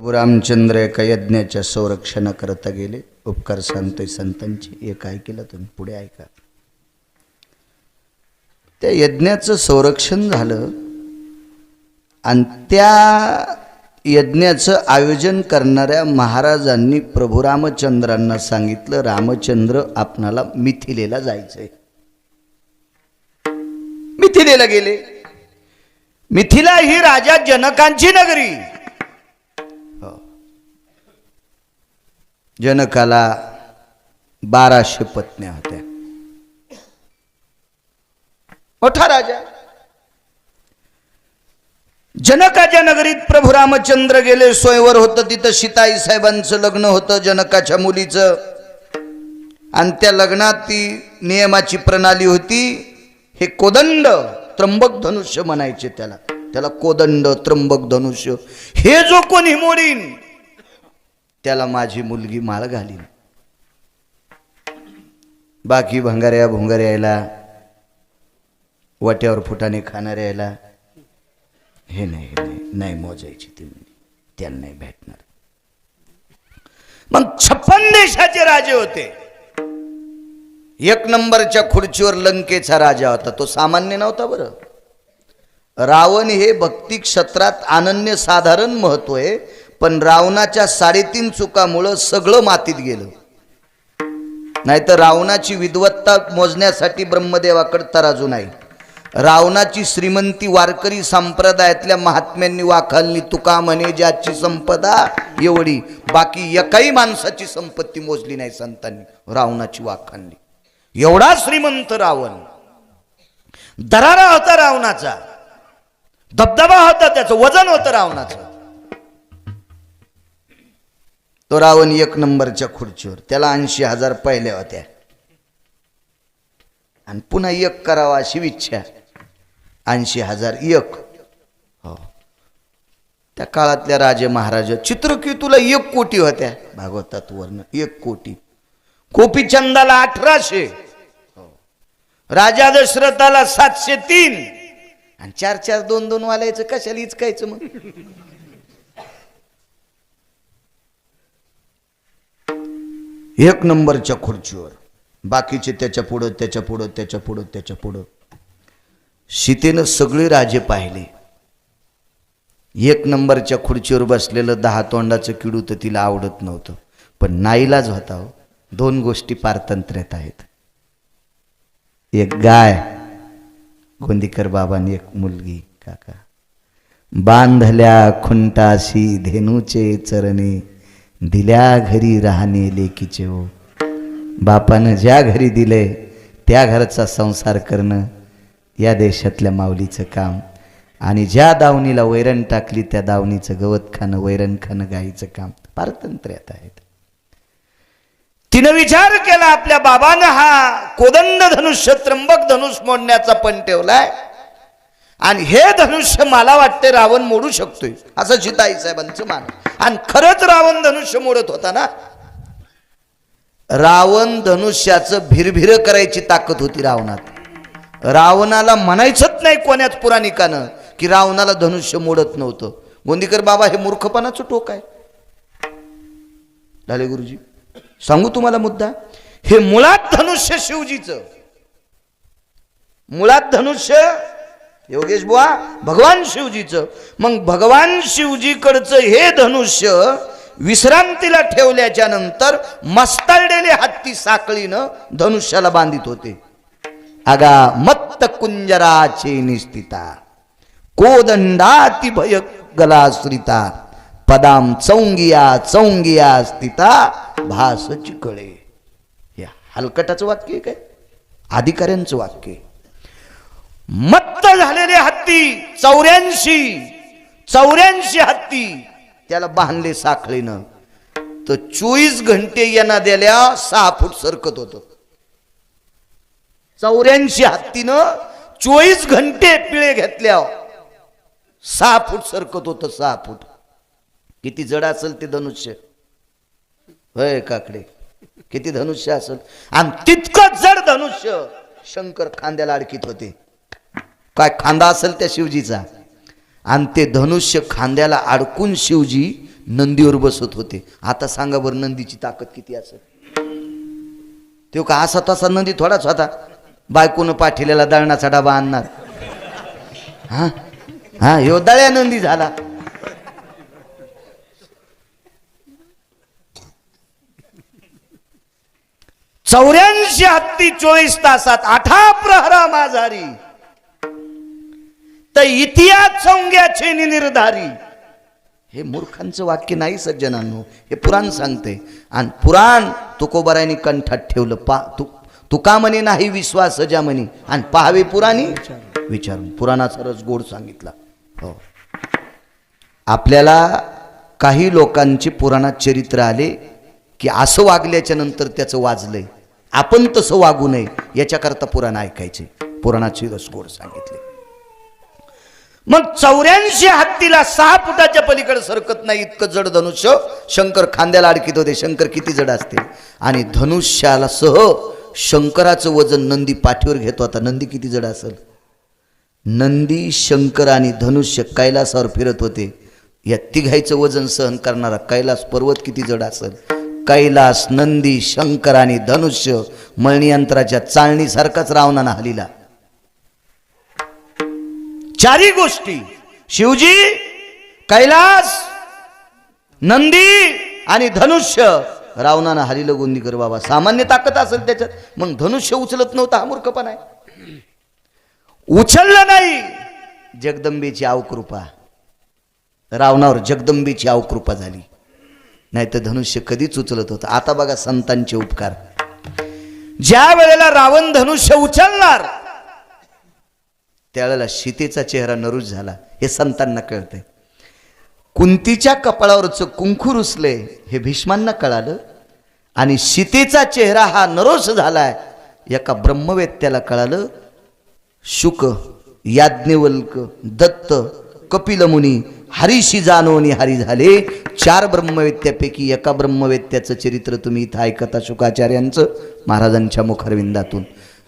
रामचंद्र एका यज्ञाच्या संरक्षणाकरता गेले. उपकार सांगतोय संतांची. एक ऐकलं तुम्ही, पुढे ऐका. त्या यज्ञाचं संरक्षण झालं आणि त्या यज्ञाचं आयोजन करणाऱ्या महाराजांनी प्रभू रामचंद्रांना सांगितलं, रामचंद्र आपणाला मिथिलेला जायचंय. मिथिलेला गेले. मिथिला ही राजा जनकांची नगरी. जनकाला 1200 पत्न्या होत्या. मोठा राजा. जनकाच्या नगरीत प्रभू रामचंद्र गेले. स्वयंवर होतं तिथं. सीताई साहेबांचं लग्न होतं जनकाच्या मुलीचं. आणि त्या लग्नात ती नियमाची प्रणाली होती. हे कोदंड त्र्यंबक धनुष्य म्हणायचे त्याला. त्याला कोदंड त्र्यंबक धनुष्य. हे जो कोणी मोडीन त्याला माझी मुलगी माळ घालीन. बाकी भंगाऱ्या भोंगाऱ्याला, वाट्यावर फुटाने खाणाऱ्याला हे नाही मोजायची. तुम्ही त्याला नाही भेटणार. मग 56 देशाचे राजे होते. एक नंबरच्या खुर्चीवर लंकेचा राजा होता. तो सामान्य नव्हता बरं. रावण हे भक्ती क्षेत्रात अनन्य साधारण महत्व आहे. पण रावणाच्या 3.5 चुकामुळं सगळं मातीत गेलं. नाहीतर रावणाची विद्वत्ता मोजण्यासाठी ब्रह्मदेवाकडे तराजू नाही. रावणाची श्रीमंती वारकरी संप्रदायातल्या महात्म्यांनी वाखालली. तुका म्हणे ज्याची संपदा एवढी. बाकी एकाही माणसाची संपत्ती मोजली नाही संतांनी. रावणाची वाखालली. एवढा श्रीमंत रावण. दरारा होता रावणाचा. दबदबा होता. त्याचं वजन होतं रावणाचं. तो रावण 1 नंबरच्या खुर्चीवर. त्याला 80,000 पहिल्या होत्या. आणि पुन्हा 1 करावा अशी इच्छा. 80,001. हो. त्या काळातल्या राजे महाराज चित्रकेतूला 1 कोटी होत्या. भागवतात वर्ण 1 कोटी. गोपीचंदाला 1800. राजा दशरथाला 703. आणि 4-4 2-2 वालायचं कशाला इचकायचं मग. एक नंबरच्या खुर्चीवर. बाकीचे त्याच्या पुढं त्याच्या पुढं त्याच्या पुढं त्याच्या पुढं. सीतेनं सगळे राजे पाहिले. 1 नंबरच्या खुर्चीवर बसलेलं 10 तोंडाचं किडू तर तिला आवडत नव्हतं. पण नाईलाज होता हो. 2 गोष्टी पारतंत्र्यात आहेत. एक गाय गोंदीकर बाबांनी, एक मुलगी काका. बांधल्या खुंटाशी धेनूचे चरणे, दिल्या घरी राहणे लेकीचे हो. बापानं ज्या घरी दिले त्या घरचा संसार करणं या देशातल्या माऊलीचं काम. आणि ज्या दावणीला वैरण टाकली त्या दावणीचं गवत खाणं, वैरण खाणं गाईचं काम पारतंत्र्यात आहेत. तिनं विचार केला आपल्या बाबानं हा कोदंड धनुष्य त्र्यंबक धनुष मोडण्याचा पण ठेवलाय. आणि हे धनुष्य मला वाटते रावण मोडू शकतोय असं सीताई साहेबांचं मान. आणि खरंच रावण धनुष्य मोडत होता ना. रावण धनुष्याचं भिरभिर करायची ताकद होती रावणात. रावणाला म्हणायचंच नाही कोण्याच पुराणिकानं की रावणाला धनुष्य मोडत नव्हतं. गोंदीकर बाबा हे मूर्खपणाचं टोक आहे. झाले गुरुजी. सांगू तुम्हाला मुद्दा. हे मुळात धनुष्य शिवजीचं. मुळात धनुष्य योगेश बुवा भगवान शिवजीचं. मग भगवान शिवजीकडचं हे धनुष्य विश्रांतीला ठेवल्याच्या नंतर मस्ताळलेले हत्ती साखळीनं धनुष्याला बांधित होते. आगा मत्त कुंजराचे निस्थिता, कोदंडाती भय गलाश्रिता, पदाम चौंगिया चौंगिया स्थिता, भास चिकळे. हे हलकटाचं वाक्य काय? अधिकाऱ्यांचं वाक्य. मत्त झालेले हत्ती 84 हत्ती त्याला बांधले साखळीनं. तर 24 घंटे यांना दिल्या 6 फूट सरकत होत. 84 हत्तीनं 24 घंटे पिळे घेतल्या 6 फूट सरकत होत. 6 फूट. किती जड असेल ते धनुष्य होय काकडे. किती धनुष्य असेल. आणि तितकं जड धनुष्य शंकर खांद्याला अडकीत होते. काय खांदा असेल त्या शिवजीचा. आणि ते धनुष्य खांद्याला अडकून शिवजी नंदीवर बसत होते. आता सांगा बरं नंदीची ताकद किती असेल. तो का असा तसा नंदी थोडाच होता. बायकोनं पाठिलेला दळणाचा डबा आणणार. हा हा ह्यो दळ्या नंदी झाला. चौऱ्याऐंशी हत्ती 24 तासात 8 प्रहरा माझारी, तर इतिहास चौंग्याचे निर्धारी. हे मूर्खांचं वाक्य नाही सज्जनांनो, हे पुराण सांगते. आणि पुराण तुकोबारायांनी कंठात ठेवलं. तुका म्हणे नाही विश्वास सजा म्हणे, आणि पाहावे पुराणी विचारून. पुराणाचा रस गोड सांगितला. हो, आपल्याला काही लोकांचे पुराणात चरित्र आले की असं वागल्याच्या नंतर त्याचं वाजलंय, आपण तसं वागू नये याच्याकरता पुराण ऐकायचे. पुराणाची रस गोड सांगितले. मग 84 हत्तीला 6 फुटाच्या पलीकडे सरकत नाही इतकं जड धनुष्य शंकर खांद्याला अडकीत होते. शंकर किती जड असते. आणि धनुष्याला सह शंकराचं वजन नंदी पाठीवर घेतो. आता नंदी किती जड असेल. नंदी, शंकर आणि धनुष्य कैलासावर फिरत होते. या तिघायचं वजन सहन करणारा कैलास पर्वत किती जड असेल. कैलास, नंदी, शंकर आणि धनुष्य मळणी यंत्राच्या चाळणीसारखाच रावणानं हलीला. चारी गोष्टी शिवजी, कैलास, नंदी आणि धनुष्य रावणानं हलीलं. गोंदीकर बाबा सामान्य ताकद असेल त्याच्यात, मग धनुष्य उचलत नव्हता. हा मूर्खपणा आहे. उचललं नाही. जगदंबेची अवकृपा, रावणावर जगदंबेची अवकृपा झाली, नाही तर धनुष्य कधीच उचलत होतं. आता बघा संतांचे उपकार. ज्या वेळेला रावण धनुष्य उचलणार त्यावेळेला सीतेचा चेहरा नरूस झाला. हे संतांना कळतंय. कुंतीच्या कपाळावरचं कुंकू रुसले हे भीष्मांना कळालं. आणि सीतेचा चेहरा हा नरोस झालाय एका ब्रह्मवेत्याला कळालं. शुक, याज्ञवल्क, दत्त, कपिल मुनी हरीशी जाणवणी हरी झाले. 4 ब्रह्मवेत्यापैकी एका ब्रह्मवेत्याचं चरित्र तुम्ही इथं ऐकता शुकाचार्यांचं महाराजांच्या मुखरविंदातून.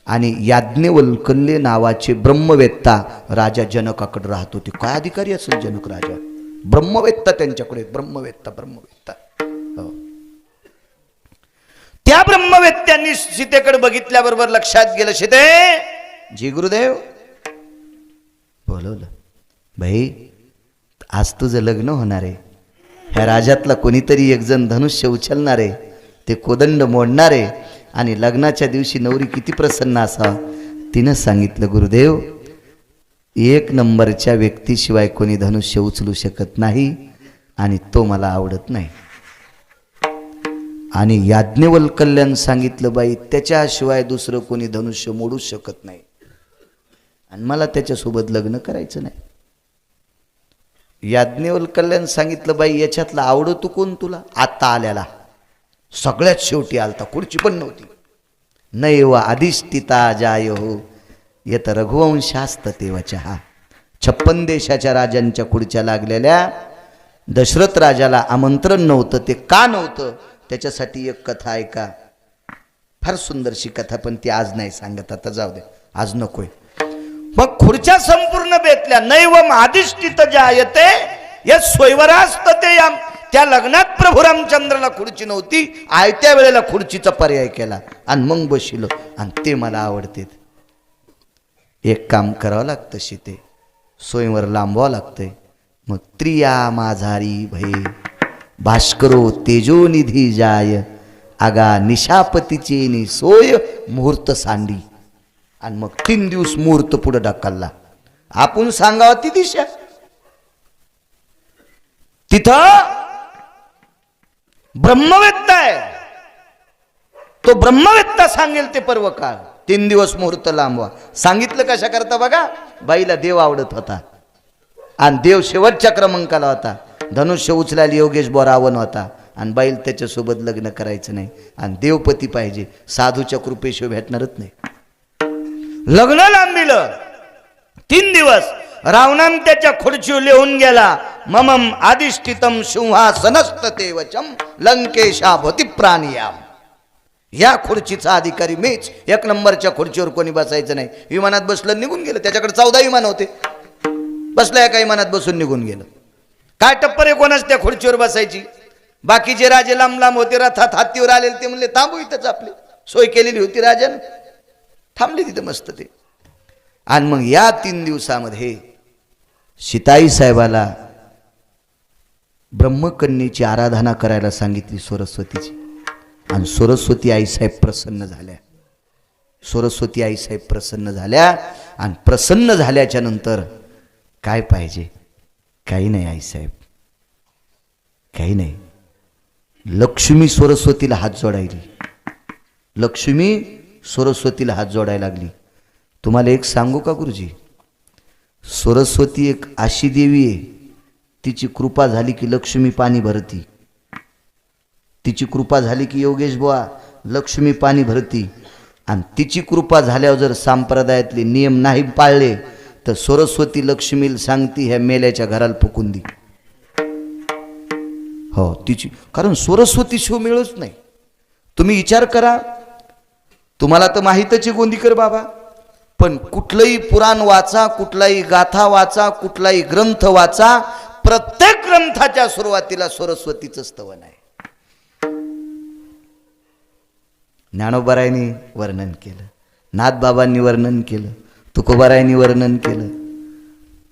आणि याज्ञवल्कल्य नावाचे ब्रह्मवेत्ता राजा जनकाकडे राहत होते. काय अधिकारी असेल जनक राजा. ब्रह्मवेत्ता त्यांच्याकडे. ब्रह्मवेत्ता हो. त्या ब्रह्मवेत्यांनी सीतेकडे बघितल्याबरोबर लक्षात गेलं, सीते जी गुरुदेव बोलवलं. भाई आज तुझं लग्न होणार आहे. ह्या राजातला कोणीतरी एक जण धनुष्य उचलणार आहे, ते कोदंड मोडणार आहे. आणि लग्नाच्या दिवशी नवरी किती प्रसन्न असावा. तिनं सांगितलं, गुरुदेव 1 नंबरच्या व्यक्तीशिवाय कोणी धनुष्य उचलू शकत नाही आणि तो मला आवडत नाही. आणि याज्ञवल्क्यानं सांगितलं, बाई त्याच्याशिवाय दुसरं कोणी धनुष्य मोडू शकत नाही आणि मला त्याच्यासोबत लग्न करायचं नाही. याज्ञवल्क्यानं सांगितलं, बाई याच्यातला आवडतो कोण तुला. आता आल्याला सगळ्यात शेवटी आलता, खुर्ची पण नव्हती. नैव अधिष्ठिता जाय हो येत रघुवंशास्त तेवचहा. 56 देशाच्या राजांच्या खुर्च्या लागलेल्या. दशरथ राजाला आमंत्रण नव्हतं. ते का नव्हतं त्याच्यासाठी एक कथा ऐका. फार सुंदरशी कथा, पण ती आज नाही सांगत. आता जाऊ दे, आज नकोय. मग खुर्च्या संपूर्ण बेतल्या. नैवम अधिष्ठित जायते या स्वयंवरास्त ते. त्या लग्नात प्रभू रामचंद्राला खुर्ची नव्हती. आयत्या वेळेला खुर्चीचा पर्याय केला आणि मग बसिलो. आणि ते मला आवडते. एक काम करावं लागतं सीते, स्वयंवर लांबवावं लागतंय. मग त्रिया माझारी भय भास्करो तेजोनिधी जाय आगा निशापतीचे नि सोय मुहूर्त सांडी. आणि मग 3 दिवस मुहूर्त पुढे ढकलला. आपण सांगावं ती दिशा. तिथं ब्रह्मवेत्ता आहे. तो ब्रह्मवेत्ता सांगेल ते पर्व काळ. 3 दिवस मुहूर्त लांबवा. सांगितलं कशा करता बघा. बाईला देव आवडत होता आणि देव शेवटच्या क्रमांकाला होता. धनुष्य उचलायला योगेश बोरावण होता आणि बाईल त्याच्यासोबत लग्न करायचं नाही. आणि देवपती पाहिजे, साधूच्या कृपेशिवाय भेटणारच नाही. लग्न लांबिलं. 3 दिवस रावणान त्याच्या खुर्चीवर लिहून गेला, ममम अधिष्ठितम सिंहासनस्त तेवचम लंकेशा भूती प्राणियाम. या खुर्चीचा अधिकारी मीच. 1 नंबरच्या खुर्चीवर कोणी बसायचं नाही. विमानात बसलं निघून गेलं. त्याच्याकडे 14 विमान होते. बसल्या एका विमानात बसून निघून गेलं. काय टप्पर आहे कोणाच त्या खुर्चीवर बसायची? बाकीचे राजे लांब लांब होते, रथात हत्तीवर आलेले, ते म्हणले थांबू इथंच, आपली सोय केलेली होती राजानं, थांबले तिथं मस्त ते. आणि मग या 3 दिवसामध्ये सीताई साहेबाला ब्रह्मकन्येची आराधना करायला सांगितली, सरस्वतीची. आणि सरस्वती आईसाहेब प्रसन्न झाल्या. सरस्वती आईसाहेब प्रसन्न झाल्या. आणि प्रसन्न झाल्याच्या नंतर काय पाहिजे? काही नाही आईसाहेब, काही नाही. लक्ष्मी सरस्वतीला हात जोडायली. लक्ष्मी सरस्वतीला हात जोडायला लागली. तुम्हाला एक सांगू का गुरुजी? सरस्वती एक अशी देवी आहे, तिची कृपा झाली की लक्ष्मी पाणी भरती. तिची कृपा झाली की योगेश बुवा लक्ष्मी पाणी भरती. आणि तिची कृपा झाल्यावर जर संप्रदायातले नियम नाही पाळले तर सरस्वती लक्ष्मीला सांगती ह्या मेल्याच्या घराला फुकून दी. हो तिची, कारण सरस्वती शिव मिळूच नाही. तुम्ही विचार करा, तुम्हाला तर माहीतच आहे गोंदीकर बाबा, पण कुठलंही पुराण वाचा, कुठलाही गाथा वाचा, कुठलाही ग्रंथ वाचा, प्रत्येक ग्रंथाच्या सुरुवातीला सरस्वतीचं स्तवन आहे. ज्ञानोबारायांनी वर्णन केलं, नाथबाबांनी वर्णन केलं, तुकोबारायांनी वर्णन केलं,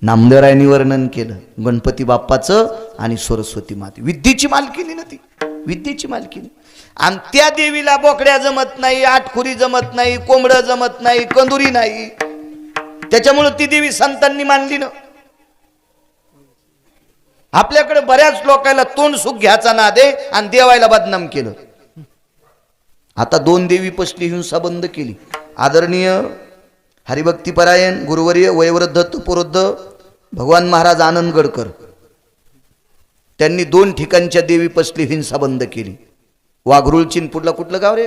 नामदेवरायांनी वर्णन केलं. गणपती बाप्पाचं आणि सरस्वती माते विद्येची मालकीनी ना ती, विद्येची मालकीनी. आणि त्या देवीला बोकड्या जमत नाही, आठखुरी जमत नाही, कोंबडं जमत नाही, कंदुरी नाही. त्याच्यामुळे ती देवी संतांनी मानली ना. आपल्याकडे बऱ्याच लोकांना तोंड सुख घ्यायचा नाद आहे आणि देवायला बदनाम केलं. आता 2 देवी पसली हिंसा बंद केली. आदरणीय हरिभक्तीपरायण गुरुवर्य वयोवृद्ध तपोवृद्ध भगवान महाराज आनंदगडकर त्यांनी 2 ठिकाणच्या देवी पसली हिंसा बंद केली. वाघरुळचीन पुढला कुठलं गाव रे,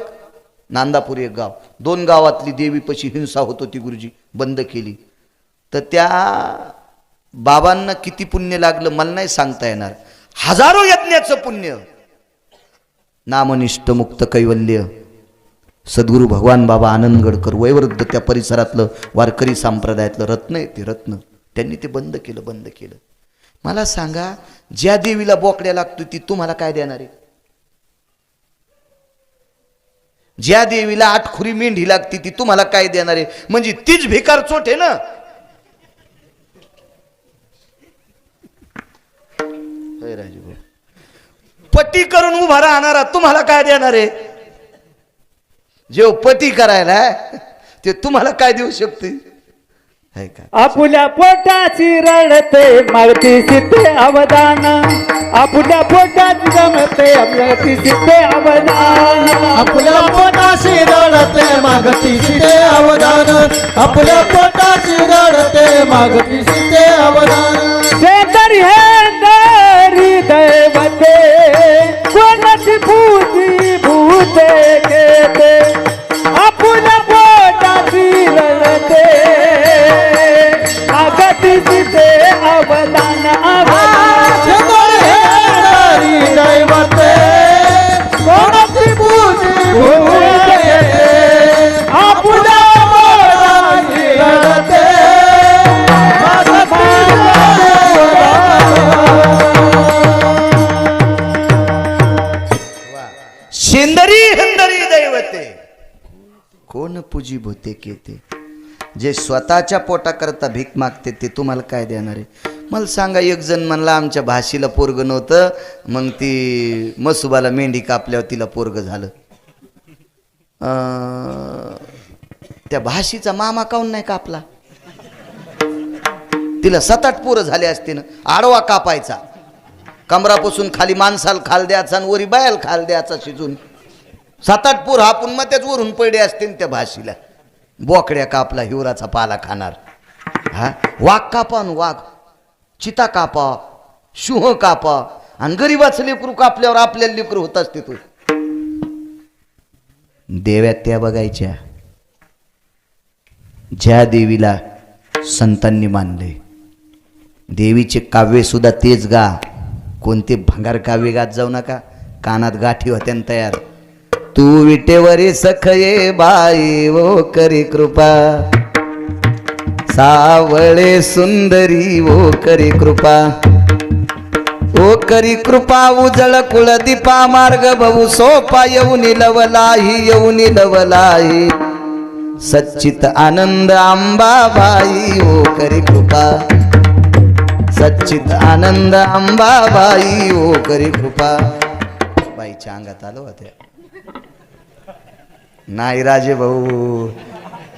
नांदापूर एक गाव, 2 गावातली देवी पशी हिंसा होत होती, गुरुजी बंद केली. तर त्या बाबांना किती पुण्य लागलं मला नाही सांगता येणार. हजारो यज्ञाचं पुण्य. नामनिष्ठ मुक्त कैवल्य सद्गुरू भगवान बाबा आनंदगडकर वयोवृद्ध, त्या परिसरातलं वारकरी संप्रदायातलं रत्न आहे ते रत्न. त्यांनी ते बंद केलं, बंद केलं. मला सांगा, ज्या देवीला बोकड्या लागतो ती तुम्हाला काय देणार आहे? ज्या देवीला आठखुरी मेंढी लागती ती तुम्हाला काय देणार आहे? म्हणजे तीच भिकार चोट आहे ना. राजू पटी करून उभा राहणारा तुम्हाला काय देणार आहे? जे पटी करायला ते तुम्हाला काय देऊ शकते? आपुल्या पोटाची रडते मागती सिद्धे अवदान, आपुल्या पोटाची जमते मागती सिद्धे अवदान, आपल्या पोटाची रडते मागती सिद्धे अवदान, आपल्या पोटाची रडते मागती सिद्धे अवदान. शेतरी हे दरी दैवते कोणाची भूती भूते घेते, आपुल्या पोटाची रडते मागती सिद्धे अवदान, शेतरी हे दरी दैवते कोणाची भूती भूते घेते, आपल्या पोटाची रडते शेंदरी हंदरी दैवते कोण पूजी भूते केते. जे स्वतःच्या पोटाकरता भीक मागते ते तुम्हाला काय देणार आहे? मला सांगा, एक जण म्हणला आमच्या भाषेला पोरग नव्हतं, मग ती मसुबाला मेंढी कापल्यावर तिला पोरग झालं. त्या भाषीचा मामा काऊन नाही कापला? तिला 7-8 पोरं झाले असते ना. आडवा कापायचा, कमरापासून खाली माणसाला खाल द्यायचा आणि वरी बायाला खाल द्यायचा शिजून. 7-8 पोर आपण मग त्याच वरून पडले असते त्या भाषीला. बोकड्या कापला हिवराचा पाला खाणार. हा वाघ कापा, वाघ चिता कापा, शुह कापा, आणि गरीबाचं लेकरू कापल्यावर आपल्याला लेकरू होत असते. तो देव्यात त्या बघायच्या ज्या देवीला संतांनी मानले. देवीचे काव्य सुद्धा तेच गा. कोणते भंगार काव्य गात जाऊ नका, कानात गाठी होत्या तयार. तू विटेवरी सखये बाई वो करी कृपा, सावळे सुंदरी वो करी कृपा, ओ करी कृपा उजळ कुळदीपा मार्ग बहु सोपा येऊन लवलाही सच्चित आनंद अंबाबाई ओ करी कृपा सच्चित आनंद अंबाबाई ओ करी कृपा बाईच्या अंगात आलो होते नाही राजे भाऊ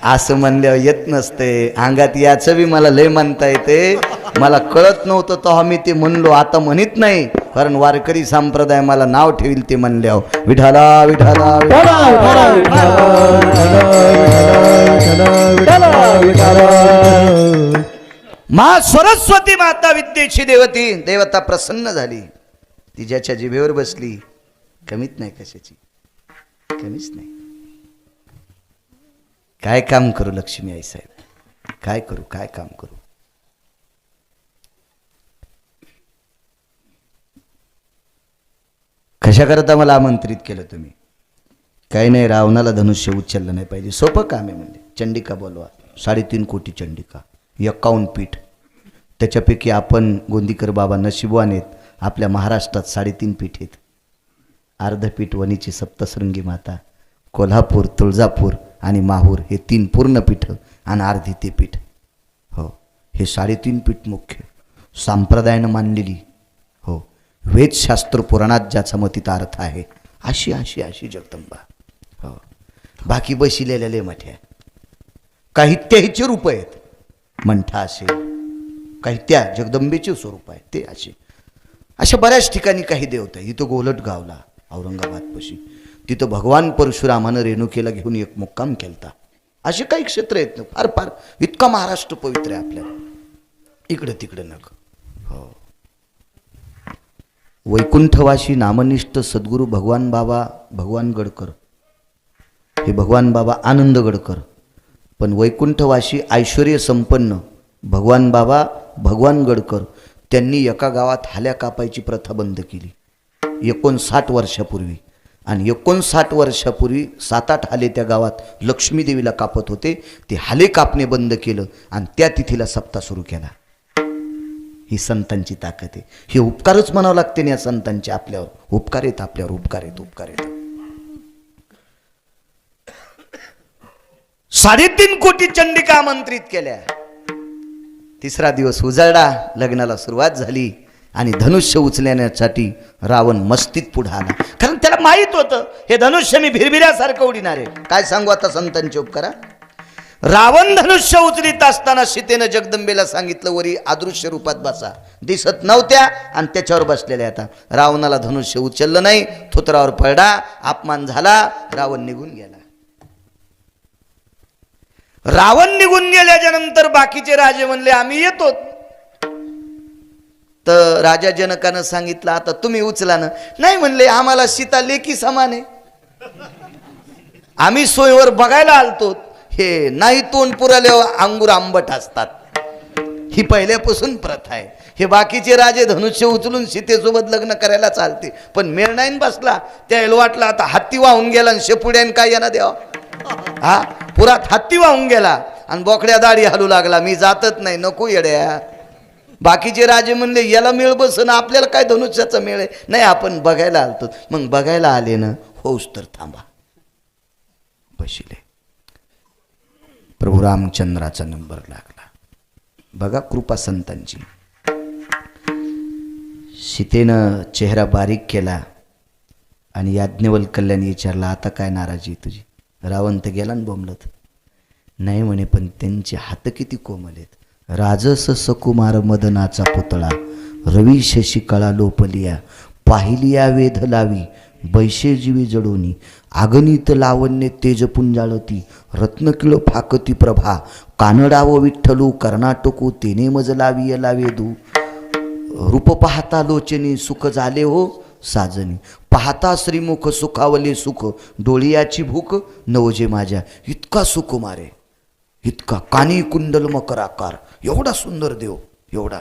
असं म्हणल्यावर येत नसते अंगात याचं बी मला लय म्हणता येते मला कळत नव्हतं तेव्हा मी ते म्हणलो आता म्हणत नाही कारण वारकरी संप्रदाय मला नाव ठेवील ते म्हणल्यावर विठाला विठाला मा सरस्वती माता विद्येची देवती देवता प्रसन्न झाली ती ज्याच्या जिभेवर बसली कमीत नाही कशाची कमीच नाही काय काम करू लक्ष्मी आई साहेब काय करू काय काम करू कशा करता मला आमंत्रित केलं तुम्ही काही नाही रावणाला धनुष्य उचललं नाही पाहिजे सोपं काम आहे म्हणजे चंडिका बोलवा 3.5 कोटी चंडिका 51 पीठ त्याच्यापैकी आपण गोंदीकर बाबा नशिबवान आहेत आपल्या महाराष्ट्रात 3.5 पीठ आहेत अर्धपीठ वणीची सप्तशृंगी माता कोल्हापूर तुळजापूर आणि माहूर हे 3 पूर्ण पीठ आणि अर्धी ते पीठ हो हे 3.5 पीठ मुख्य संप्रदायानं मानलेली हो वेदशास्त्र पुराणात ज्याचा मतीत अर्थ आहे अशी अशी अशी जगदंबा हो बाकी बसिलेल्या मोठ्या काही त्याचे रूप आहेत मंठा असेल काही त्या जगदंबेचे स्वरूप आहे ते असे अशा बऱ्याच ठिकाणी काही देवता इथं गोलट गावला औरंगाबाद पशी तिथं भगवान परशुरामानं रेणुकेला घेऊन एक मुक्काम केलता असे काही क्षेत्र आहेत ना फार फार इतका महाराष्ट्र पवित्र आहे आपल्याला इकडं तिकडं नग हो वैकुंठवासी नामनिष्ठ सद्गुरू भगवान बाबा भगवान गडकर हे भगवान बाबा आनंद गडकर पण वैकुंठवासी ऐश्वर्य संपन्न भगवान बाबा भगवान गडकर त्यांनी एका गावात हाल्या कापायची प्रथा बंद केली 59 वर्षापूर्वी आणि 59 वर्षापूर्वी 7-8 हाले त्या गावात लक्ष्मी देवीला कापत होते ते हाले कापणे बंद केलं आणि त्या तिथीला सप्ताह सुरू केला ही संतांची ताकद आहे हे उपकारच म्हणावं लागते ना या संतांचे आपल्यावर उपकार आहेत आपल्यावर उपकार आहेत उपकार आहेत 3.5 कोटी चंडिका आमंत्रित केल्या 3रा दिवस उजळला लग्नाला सुरुवात झाली आणि धनुष्य उचलण्यासाठी रावण मस्तीत पुढे आला कारण त्याला माहित होतं हे धनुष्य मी भिरभिऱ्यासारखं उडीणार आहे काय सांगू आता संतांचे उपकारा रावण धनुष्य उचलीत असताना सीतेनं जगदंबेला सांगितलं वरी अदृश्य रूपात बसा दिसत नव्हत्या आणि त्याच्यावर बसलेल्या आता रावणाला धनुष्य उचललं नाही थोतरावर पडला अपमान झाला रावण निघून गेला रावण निघून गेल्याच्या नंतर बाकीचे राजे म्हणले आम्ही येतो तर राजा जनकानं सांगितलं आता तुम्ही उचला ना नाही म्हणले आम्हाला सीता लेकी समान आहे आम्ही सोयीवर बघायला आलतो हे नाही तोंड पुराले अंगूर आंबट असतात ही पहिल्यापासून प्रथा आहे हे बाकीचे राजे धनुष्य उचलून सीतेसोबत लग्न करायला चालते पण मेळ नाही बसला त्याला वाटलं आता हत्ती वाहून गेला आणि शेपुड्यान काय यांना द्यावं हा पुरात हत्ती वाहून गेला आणि बोकड्या दाढी हलू लागला मी जातच नाही नको येड्या बाकीचे राजे म्हणले याला मेळ बसन आपल्याला काय धनुष्याचा मेळ आहे नाही आपण बघायला आलतो मग बघायला आले ना होऊस तर थांबा बशिले प्रभू रामचंद्राचा नंबर लागला बघा कृपा संतांची सीतेनं चेहरा बारीक केला आणि याज्ञवल्क्याने विचारला आता काय नाराजी तुझी रावण तर गेला ना बोंबलत नाही म्हणे पण त्यांचे हात किती कोमल आहेत राजस सकुमार मदनाचा पुतळा रवी शशिकळा लोपलिया पाहिलिया वेध लावी बैशेजीवी जडोनी आगनित लावण्य तेजपुंजाळती रत्नकिळ फाकती प्रभा कानडाव विठ्ठलू कर्नाटकू तेने मज लावी लावेदू रूप पाहता लोचनी सुख झाले हो साजनी पाहता श्रीमुख सुखावले सुख डोळियाची भूक नवजे माझ्या इतका सुकुमारे इतका कानी कुंडल मकर आकार एवढा सुंदर देव एवढा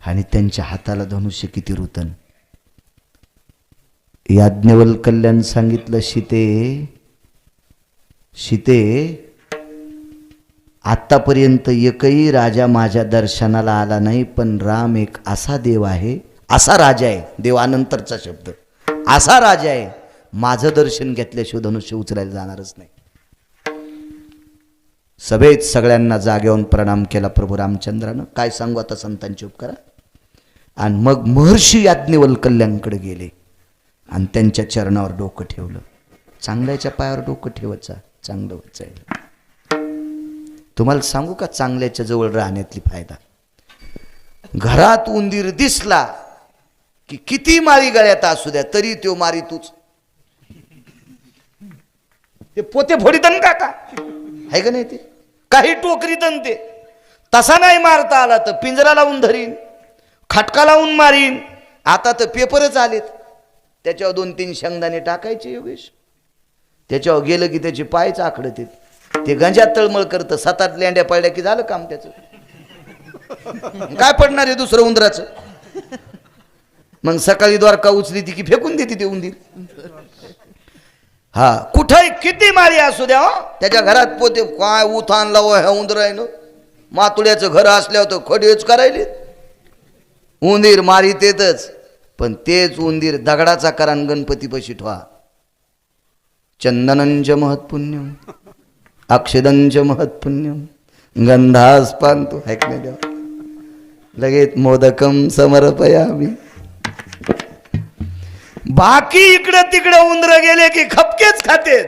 आणि त्यांच्या हाताला धनुष्य किती रुतन याज्ञवल्क्याने सांगितलं सीते आत्तापर्यंत एकही राजा माझ्या दर्शनाला आला नाही, पण राम एक असा देव आहे, असा राजा आहे, देवानंतरचा शब्द, असा राजा आहे, माझं दर्शन घेतल्याशिवाय धनुष्य उचलायला जाणारच नाही. सभेत सगळ्यांना जागेवून प्रणाम केला प्रभू रामचंद्रानं. काय सांगू आता संतांची उपकारा. आणि मग महर्षी याज्ञवल्क्यांकडे गेले आणि त्यांच्या चरणावर डोकं ठेवलं. चांगल्याच्या पायावर डोकं ठेवायचं, चांगलं वाचायला. तुम्हाला सांगू का चांगल्याच्या जवळ राहण्यातली फायदा. घरात उंदीर दिसला की किती माळी गळ्यात असू द्या तरी तो मारी तूच. ते पोते फोडीतन का आहे का नाही, ते काही टोकरीतन ते तसा नाही मारता आला तर पिंजरा लावून धरीन, खटका लावून मारीन. आता तर पेपरच आलेत, त्याच्यावर 2-3 शेंगदाणे टाकायचे योगेश, त्याच्यावर गेलं की त्याचे पायच आखडत येत. ते गंजात तळमळ करतं, 7-8 लेंड्या पडल्या की झालं काम त्याचं. काय पडणार आहे दुसरं उंदराचं. मग सकाळी द्वारका उचली ती की फेकून देते ते उंदीर. हा कुठे किती मारी असू द्या, त्याच्या घरात पोते काय उथान लाव ह्या उंदर आहे ना. मातुड्याचं घर असल्यावर तर खडेच करायले, उंदीर मारीत येतच. पण तेच उंदीर दगडाचा करान गणपतीपाशी ठेवा. चंदनंच महत्पुण्यम अक्षदंच महत्पुण्यम गंधास्पांतो ऐक नाही देवा. लगेच मोदकम समर्पयामि. बाकी इकडं तिकडं उंदर गेले की खपकेच खातेत,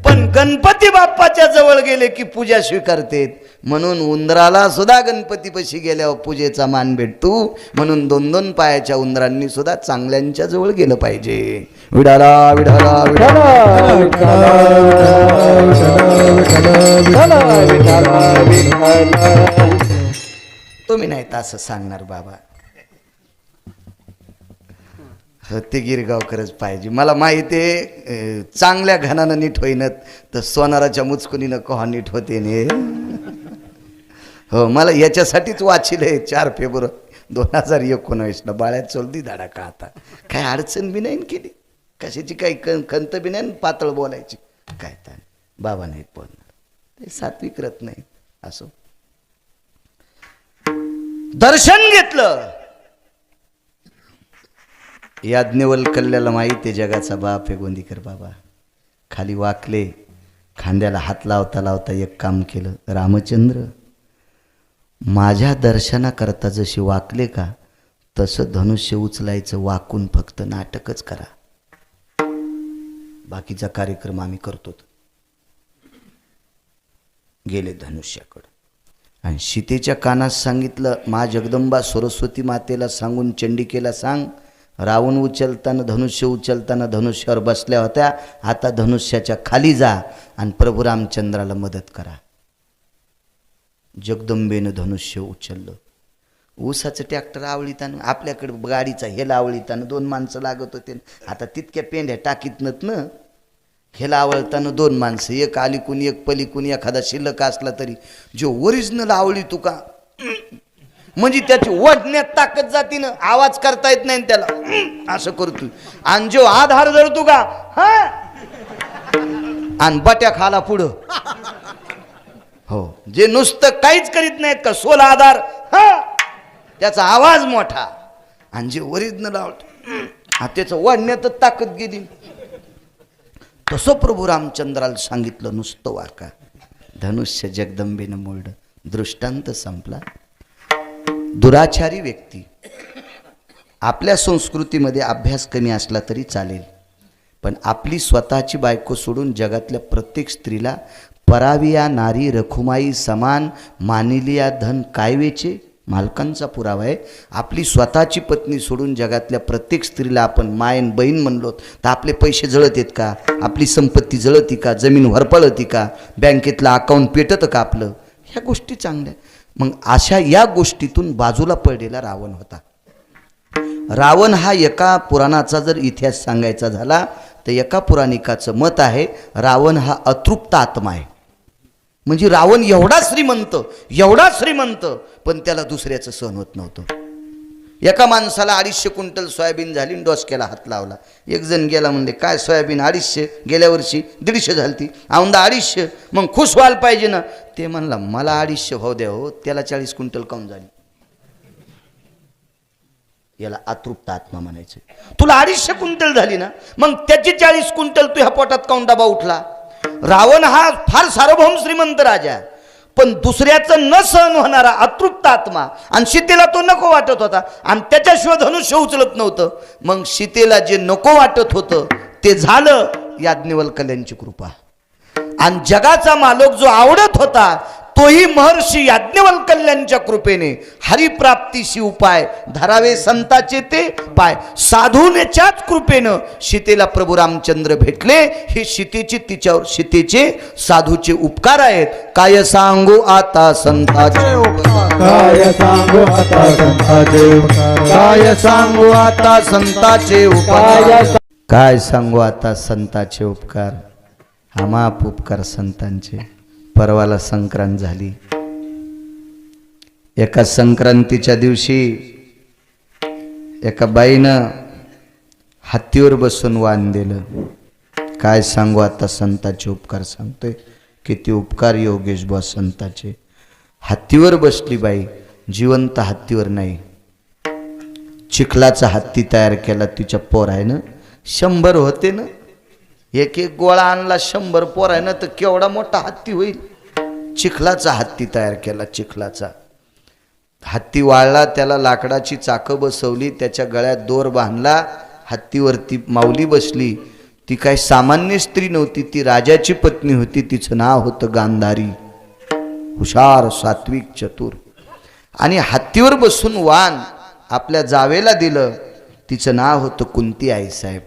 पण गणपती बाप्पाच्या जवळ गेले की पूजा स्वीकारतेत. म्हणून उंदराला सुद्धा गणपतीपाशी गेल्यावर पूजेचा मान भेटतो. म्हणून 2-2 पायाच्या उंदरांनी सुद्धा चांगल्यांच्या जवळ गेलं पाहिजे. विडाला विडाला तुम्ही नाही तर असं सांगणार बाबा. ते गिरगावकरच पाहिजे. मला माहिती आहे चांगल्या घनानं नीट होईनत तर सोनाराच्या मुचकुनीनं कहा नीट होते ने. हो मला याच्यासाठीच वाचिल आहे 4 फेब्रुवारी 2019 बाळ्यात चोलदी धडाका. आता काय अडचण बी नाही केली, कशाची काही खंत बी नाही, पातळ बोलायची काय तर बाबा नाहीत बोलणार, ते सात्विक रत नाही. असो दर्शन घेतलं. याज्ञवल्क्याला माहिती आहे जगाचा बाप आहे गोंदीकर बाबा. खाली वाकले, खांद्याला हात लावता लावता एक काम केलं. रामचंद्र माझ्या दर्शनाकरता जशी वाकले का तसं धनुष्य उचलायचं, वाकून फक्त नाटकच करा, बाकीचा कार्यक्रम आम्ही करतो. गेले धनुष्याकडं आणि सीतेच्या कानात सांगितलं, मा जगदंबा सरस्वती मातेला सांगून चंडिकेला सांग, रावण उचलताना धनुष्य उचलताना धनुष्यावर बसल्या होत्या, आता धनुष्याच्या खाली जा आणि प्रभू रामचंद्राला मदत करा. जगदंबेनं धनुष्य उचललं. ऊसाचं ट्रॅक्टर आवळीताना, आपल्याकडे गाडीचा हेला आवळीताना 2 माणसं लागत होते. आता तितक्या पेंढ्या टाकीत नत ना. हेला आवळताना 2 माणसं, एक अलीकून एक पलीकून, एखादा शिल्लक असला तरी जो ओरिजिनल आवळी तुका म्हणजे त्याची ओढण्यात ताकद जाती ना, आवाज करता येत नाही त्याला, असं करतो. आणि जो आधार जळतो का हा आणि बट्या खाला पुढं. हो जे नुसतं काहीच करीत नाहीत का सोला आधार हा, त्याचा आवाज मोठा. आणि जे ओरिजिनल आवडतो त्याचं ओढण्यातच ताकद गेली. तसं प्रभू रामचंद्राला सांगितलं, नुसतं वाका. धनुष्य जगदंबेनं मोडलं, दृष्टांत संपला. दुराचारी व्यक्ती, आपल्या संस्कृतीमध्ये अभ्यास कमी असला तरी चालेल, पण आपली स्वतःची बायको सोडून जगातल्या प्रत्येक स्त्रीला पराविया नारी रखुमाई समान मानिलिया धन काय वेचे, मालकांचा पुरावा आहे. आपली स्वतःची पत्नी सोडून जगातल्या प्रत्येक स्त्रीला आपण मायन बहीण म्हणलो तर आपले पैसे जळत आहेत का, आपली संपत्ती जळती का, जमीन वरपळती का, बँकेतलं अकाउंट पेटतं का आपलं, ह्या गोष्टी चांगल्या. मग अशा या गोष्टीतून बाजूला पडलेला रावण होता. रावण हा एका पुराणाचा जर इतिहास सांगायचा झाला तर एका पुराणिकाचं मत आहे रावण हा अतृप्त आत्मा आहे. म्हणजे रावण एवढा श्रीमंत पण त्याला दुसऱ्याचं सहन होत नव्हतं. एका माणसाला 250 क्विंटल सोयाबीन झाली, डोसक्याला हात लावला. एक जण गेला म्हणले, काय सोयाबीन 250, गेल्या वर्षी 150 झालती, औंदा 250, मग खुश व्हायला पाहिजे ना. ते म्हणला मला 250 भाव द्या हो, त्याला 40 क्विंटल काऊन झाली. याला अतृप्त आत्मा म्हणायचं. तुला 250 क्विंटल झाली ना, मग त्याची 40 क्विंटल तुझ्या पोटात काऊन डबा उठला. रावण हा फार सार्वभौम श्रीमंत राजा, पण दुसऱ्याचं न सहन होणारा अतृप्त आत्मा. आणि सीतेला तो नको वाटत होता, आणि त्याच्याशिवाय धनुष्य उचलत नव्हतं. मग सीतेला जे नको वाटत होतं ते झालं, याज्ञवल्क्यांची कृपा. आणि जगाचा मालक जो आवडत होता तोही महर्षी याज्ञवल्क्यांच्या कृपेने हरिप्राप्तीशी उपाय धरावे संताचे ते पाय. साधूनेच्याच कृपेनं सीतेला प्रभू रामचंद्र भेटले. हे सीतेचे तिच्यावर सीतेचे साधूचे उपकार आहेत. काय सांगू आता संताचे उपकार, काय सांगू आता संताचे उपकार, काय सांगू आता संताचे उपकार, काय सांगू आता संताचे उपकार. हा माप उपकार संतांचे. परवाला संक्रांत झाली. एका संक्रांतीच्या दिवशी एका बाईनं हत्तीवर बसून वाण दिलं. काय सांगू आता संताचे उपकार. सांगतोय किती उपकार योगेश बुवा संताचे. हत्तीवर बसली बाई, जिवंत हत्तीवर नाही, चिखलाचा हत्ती तयार केला. तिच्या पोर आहे ना 100 होते ना, एक एक गोळा आणला, 100 पोर आहे ना, तर केवढा मोठा हत्ती होईल. चिखलाचा हत्ती तयार केला. चिखलाचा हत्ती वाळला, त्याला लाकडाची चाकं बसवली, त्याच्या गळ्यात दोर बांधला. हत्तीवरती माऊली बसली. ती काही सामान्य स्त्री नव्हती, ती राजाची पत्नी होती. तिचं नाव होतं गांधारी. हुशार, सात्विक, चतुर. आणि हत्तीवर बसून वाण आपल्या जावेला दिलं. तिचं नाव होतं कुंती आईसाहेब.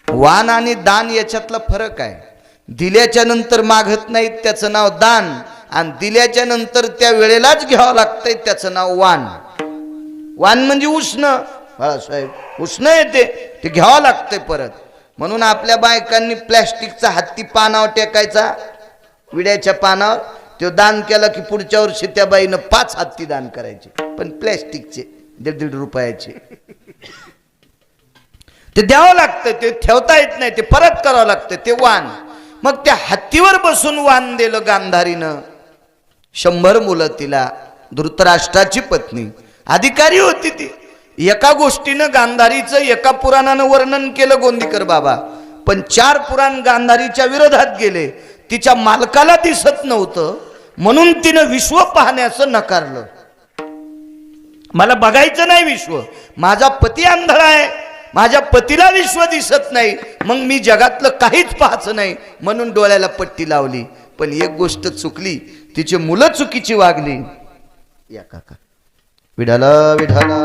वाण आणि दान याच्यातला फरक आहे. दिल्याच्या नंतर मागत नाहीत, त्याचं नाव दान. आणि दिल्याच्या नंतर त्या वेळेलाच घ्यावं लागतंय, त्याचं नाव वाण. वाण म्हणजे उष्ण, बाळासाहेब उष्ण येते, ते घ्यावं लागतंय परत. म्हणून आपल्या बायकांनी प्लॅस्टिकचा हत्ती पानावर टेकायचा, विड्याच्या पानावर. तो दान केला की पुढच्या वर्षी त्या बाईनं 5 हत्ती दान करायचे, पण प्लॅस्टिकचे, 1.5 रुपयाचे. ते द्यावं लागतं, ते ठेवता येत नाही, ते परत करावं लागतं, ते वाण. मग त्या हत्तीवर बसून वाण दिलं गांधारीनं. 100 मुलं तिला. धृतराष्ट्राची पत्नी, अधिकारी होती ती. एका गोष्टीनं गांधारीचं एका पुराणानं वर्णन केलं गोंदीकर बाबा, पण 4 पुराण गांधारीच्या विरोधात गेले. तिच्या मालकाला दिसत नव्हतं म्हणून तिनं विश्व पाहण्याचं नकारलं. मला बघायचं नाही विश्व, माझा पती आंधळा आहे, माझ्या पतीला विश्व दिसत नाही, मग मी जगातलं काहीच पाहायचं नाही म्हणून डोळ्याला पट्टी लावली. पण एक गोष्ट चुकली, तिची मुलं चुकीची वागली. या काका विठाला विठाला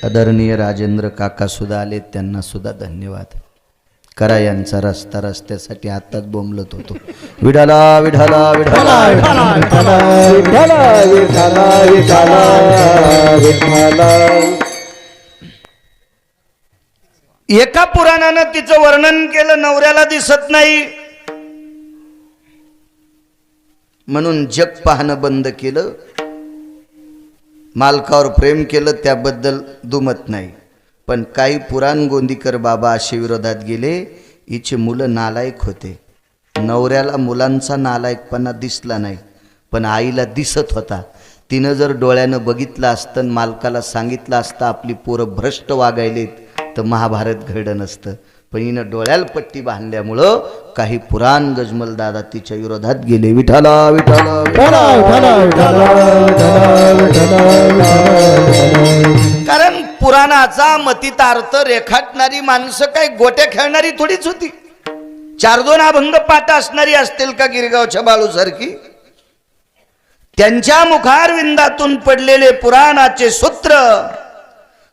आदरणीय राजेंद्र काका सुद्धा आले, त्यांना सुद्धा धन्यवाद. करा यांचा रस्ता रस्त्यासाठी आताच बोंबलत होतो. विठाला विठाला विठाला एका पुराणानं तिचं वर्णन केलं, नवऱ्याला दिसत नाही म्हणून जग पाहणं बंद केलं. मालकावर प्रेम केलं, त्याबद्दल दुमत नाही. पण काही पुराण गोंदीकर बाबा असे विरोधात गेले. हिचे मुलं नालायक होते. नवऱ्याला मुलांचा नालायकपणा दिसला नाही, पण आईला दिसत होता. तिनं जर डोळ्यानं बघितलं असतं, मालकाला सांगितलं असतं आपली पोरं भ्रष्ट वागायलेत, तर महाभारत घडलं नसतं. पण हिनं डोळ्याला पट्टी बांधल्यामुळं काही पुराण गजमल दादा तिच्या विरोधात गेले. विठाला विठाला कारण पुराणाचा मतितार्थ रेखाटणारी माणसं काही गोट्या खेळणारी थोडीच होती. 4-2 अभंग पाठ असणारी असतील का गिरगावच्या बाळूसारखी? त्यांच्या मुखारविंदातून पडलेले पुराणाचे सूत्र,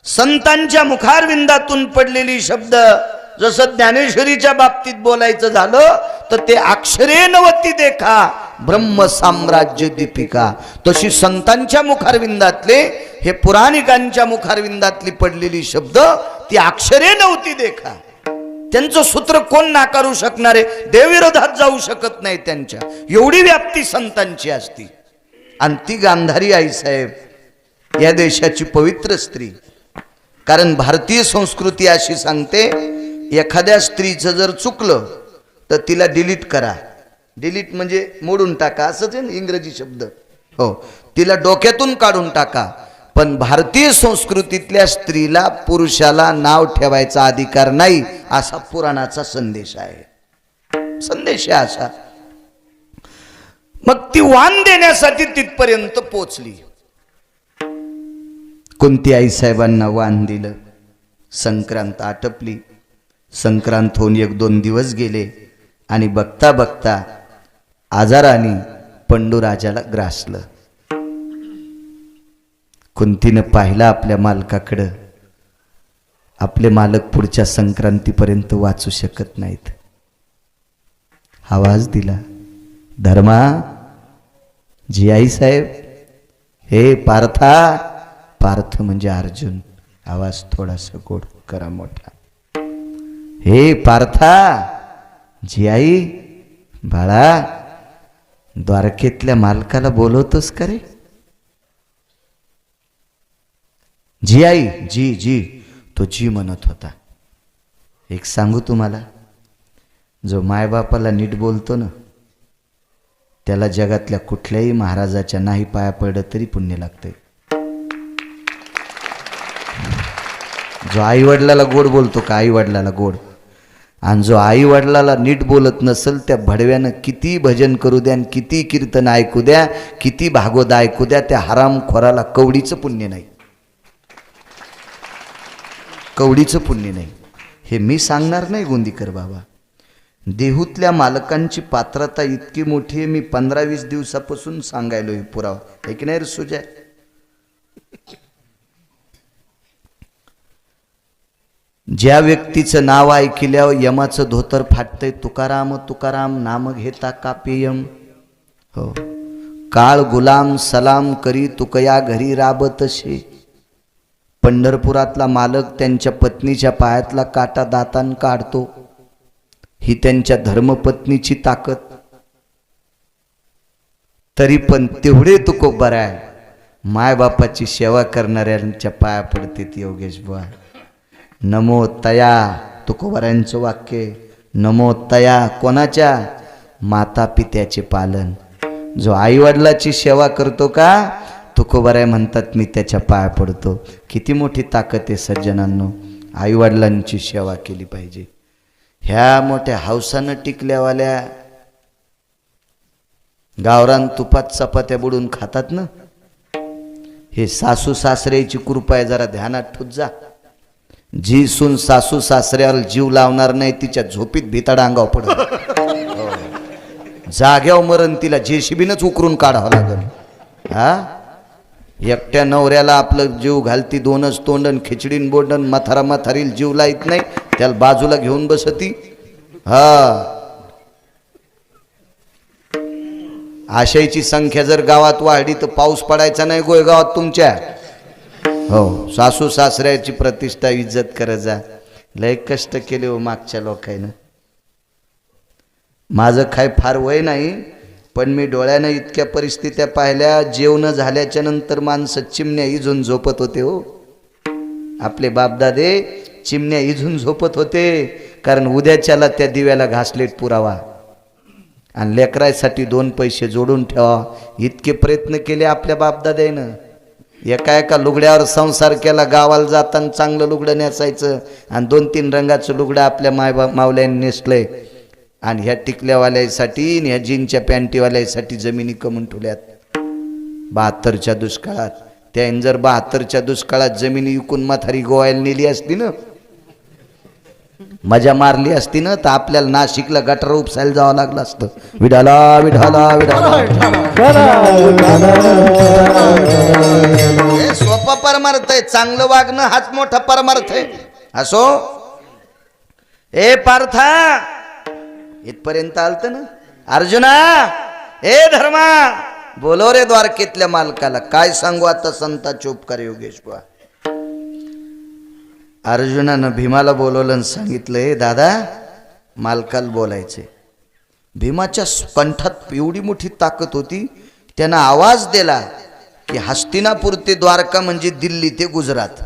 संतांच्या मुखारविंदातून पडलेली शब्द, जसं ज्ञानेश्वरीच्या बाबतीत बोलायचं झालं तर ते अक्षरे नवती देखा ब्रह्म साम्राज्य दीपिका, तशी संतांच्या मुखारविंदातले हे पुराणिकांच्या मुखारविंदातली पडलेली शब्द ती अक्षरे नव्हती देखा. त्यांचं सूत्र कोण नाकारू शकणार आहे? देवविरोधात जाऊ शकत नाही त्यांच्या. एवढी व्याप्ती संतांची असती. आणि ती गांधारी आईसाहेब या देशाची पवित्र स्त्री. कारण भारतीय संस्कृती अशी सांगते, एखाद्या स्त्रीचं जर चुकलं तर तिला डिलीट करा. डिलीट म्हणजे मोडून टाका, असंच आहे ना इंग्रजी शब्द. हो, तिला डोक्यातून काढून टाका. पण भारतीय संस्कृतीतल्या स्त्रीला पुरुषाला नाव ठेवायचा अधिकार नाही, असा पुराणाचा संदेश आहे. संदेश आहे असा. मग ती वाण देण्यासाठी तिथपर्यंत पोचली. कुंती आई साहेबांना वाण दिलं. संक्रांत आटपली. संक्रांत होऊन 1-2 दिवस गेले आणि बघता बघता आजाराने पंडूराजाला ग्रासलं. कुंतीनं पाहिलं आपल्या मालकाकडं. आपले मालक पुढच्या संक्रांतीपर्यंत वाचू शकत नाहीत. आवाज दिला, धर्मा, जी आई साहेब, हे पार्था. पार्थ म्हणजे अर्जुन. आवाज थोडासा गोड करा, मोठा. हे पार्था, जी आई, बाळा, द्वारकेतल्या मालकाला बोलवतोस का रे? जी आई, जी जी. तो जी म्हणत होता. एक सांगू तुम्हाला, जो मायबापाला नीट बोलतो ना, त्याला जगातल्या कुठल्याही महाराजाच्या नाही पाया पडलं तरी पुण्य लागते. जो आई वडिलाला गोड बोलतो का, आई वडिलाला गोड, आणि जो आई वडिलाला नीट बोलत नसेल, त्या भडव्यानं किती भजन करू द्या, किती कीर्तन ऐकू द्या, किती भागवत ऐकू द्या, त्या हरामखोराला कवडीचं पुण्य नाही. कवडीचं पुण्य नाही. हे मी सांगणार नाही गोंदीकर बाबा. देहूतल्या मालकांची पात्रता इतकी मोठी आहे, मी 15-20 दिवसापासून सांगायलो हे पुरावा. आहे की नाही रे सुजय? ज्या व्यक्तीचं नाव ऐकल्यावर यमाचं धोतर फाटतंय, तुकाराम तुकाराम नाम घेता कापेयम. हो, काळ गुलाम सलाम करी तुकया घरी राबतशे. पंढरपुरातला मालक त्यांच्या पत्नीच्या पायातला काटा दातान काढतो. ही त्यांच्या धर्मपत्नीची ताकद. तरी पण तेवढे तुकोबर आहे, मायबापाची सेवा करणाऱ्यांच्या पाया पडते ती योगेश बुवा. नमो तया, तुकोबरांचं वाक्य. नमो तया कोणाच्या? माता पित्याचे पालन. जो आई वडिलाची सेवा करतो का, तुकोबराय म्हणतात मी त्याच्या पाया पडतो. किती मोठी ताकद आहे सज्जनांनो. आई वडिलांची सेवा केली पाहिजे. ह्या मोठ्या हौसानं टिकल्यावाल्या गावरान तुपात चपात्या बुडून खातात ना, हे सासू सासऱ्याची कृपा आहे, जरा ध्यानात ठेवत जा. जी सून सासू सासऱ्याला जीव लावणार नाही, तिच्या झोपीत भिताडा अंगावर पडत. जाग्यावर मरण, तिला जेसीबीनंच उकरून काढावं लागल. हा, एकट्या नवऱ्याला आपलं जीव घालती, 2च तोंडन खिचडीन बोंडन, मथारा मथारील जीव लाईत नाही, त्याला बाजूला घेऊन बसती. हा, आशयाची संख्या जर गावात वाढली तर पाऊस पडायचा नाही गोयगावात तुमच्या. हो, सासू सासऱ्याची प्रतिष्ठा इज्जत करत जा. लय कष्ट केले हो मागच्या लोकांना. माझं काय फार वय नाही, पण मी डोळ्यानं इतक्या परिस्थित्या पाहिल्या. जेवण झाल्याच्या नंतर माणसं चिमण्या इजून झोपत होते. हो, आपले बापदादे चिमण्या इजून झोपत होते, कारण उद्याच्याला त्या दिव्याला घासलेट पुरावा आणि लेकरासाठी 2 पैसे जोडून ठेवा. इतके प्रयत्न केले आपल्या बापदाद्यानं. एका लुगड्यावर संसार केला. गावाला जाताना चांगलं लुगडं नेसायचं आणि 2-3 रंगाचं लुगडं आपल्या मावल्याने नेसलंय. आणि ह्या टिकल्यावाल्यासाठी, ह्या जीनच्या पॅन्टीवाल्यासाठी जमिनी कमवून ठेवल्यात. 72च्या दुष्काळात. त्याने जर 72च्या दुष्काळात जमिनी विकून म्हातारी गोवायला नेली असती ना, मजा मारली असती ना, तर आपल्याला नाशिकला गटर उपसायला जावं लागलं असतं. विठाला विठाला विठाला. हे सोपा परमार्थ आहे. चांगलं वागणं हाच मोठा परमार्थ आहे. असो, ए पार्था, इथपर्यंत आलत ना. अर्जुना, ए धर्मा, बोलव रे द्वारकेतल्या मालकाला. काय सांगू आता संतांचे उपकार योगेश बुवा. अर्जुनानं भीमाला बोलवलं आणि सांगितलंय दादा मालकाला बोलायचे. भीमाच्या कंठात एवढी मोठी ताकद होती, त्यानं आवाज दिला की हस्तिनापूर ते द्वारका म्हणजे दिल्ली ते गुजरात,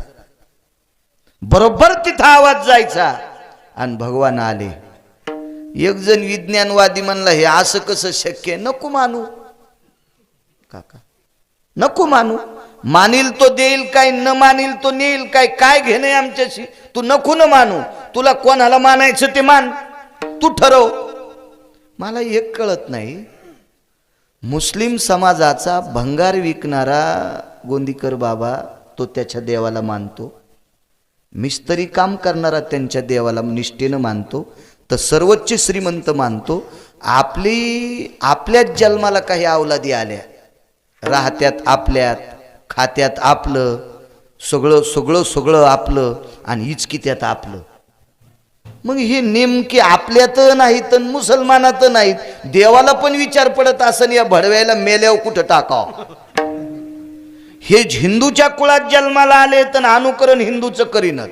बरोबर तिथं आवाज जायचा. आणि भगवान आले. एक जण विज्ञानवादी म्हणला हे असं कसं शक्य आहे. नको मानू काका, नको मानू. मानील तो देईल काय, न मानील तो नेईल काय, काय घेणे आमच्याशी. तू नको न मानू, तुला कोणाला मानायचं ते मान, तू ठरव. मला एक कळत नाही, मुस्लिम समाजाचा भंगार विकणारा गोंदीकर बाबा तो त्याच्या देवाला मानतो, मिस्त्री काम करणारा त्यांच्या देवाला निष्ठेनं मानतो, तर सर्वोच्च श्रीमंत मानतो. आपल्याच जन्माला काही अवलादी आल्या, राहत्यात आपल्यात, खात्यात आपलं, सगळं सगळं सगळं आपलं आणि इचकित्यात आपलं. मग हे नेमके आपल्यात नाहीत मुसलमानात नाहीत. देवाला पण विचार पडत असं या भडव्याला मेल्यावर कुठं टाकाव. हे हिंदूच्या कुळात जन्माला आले तर अनुकरण हिंदूचं करीनत,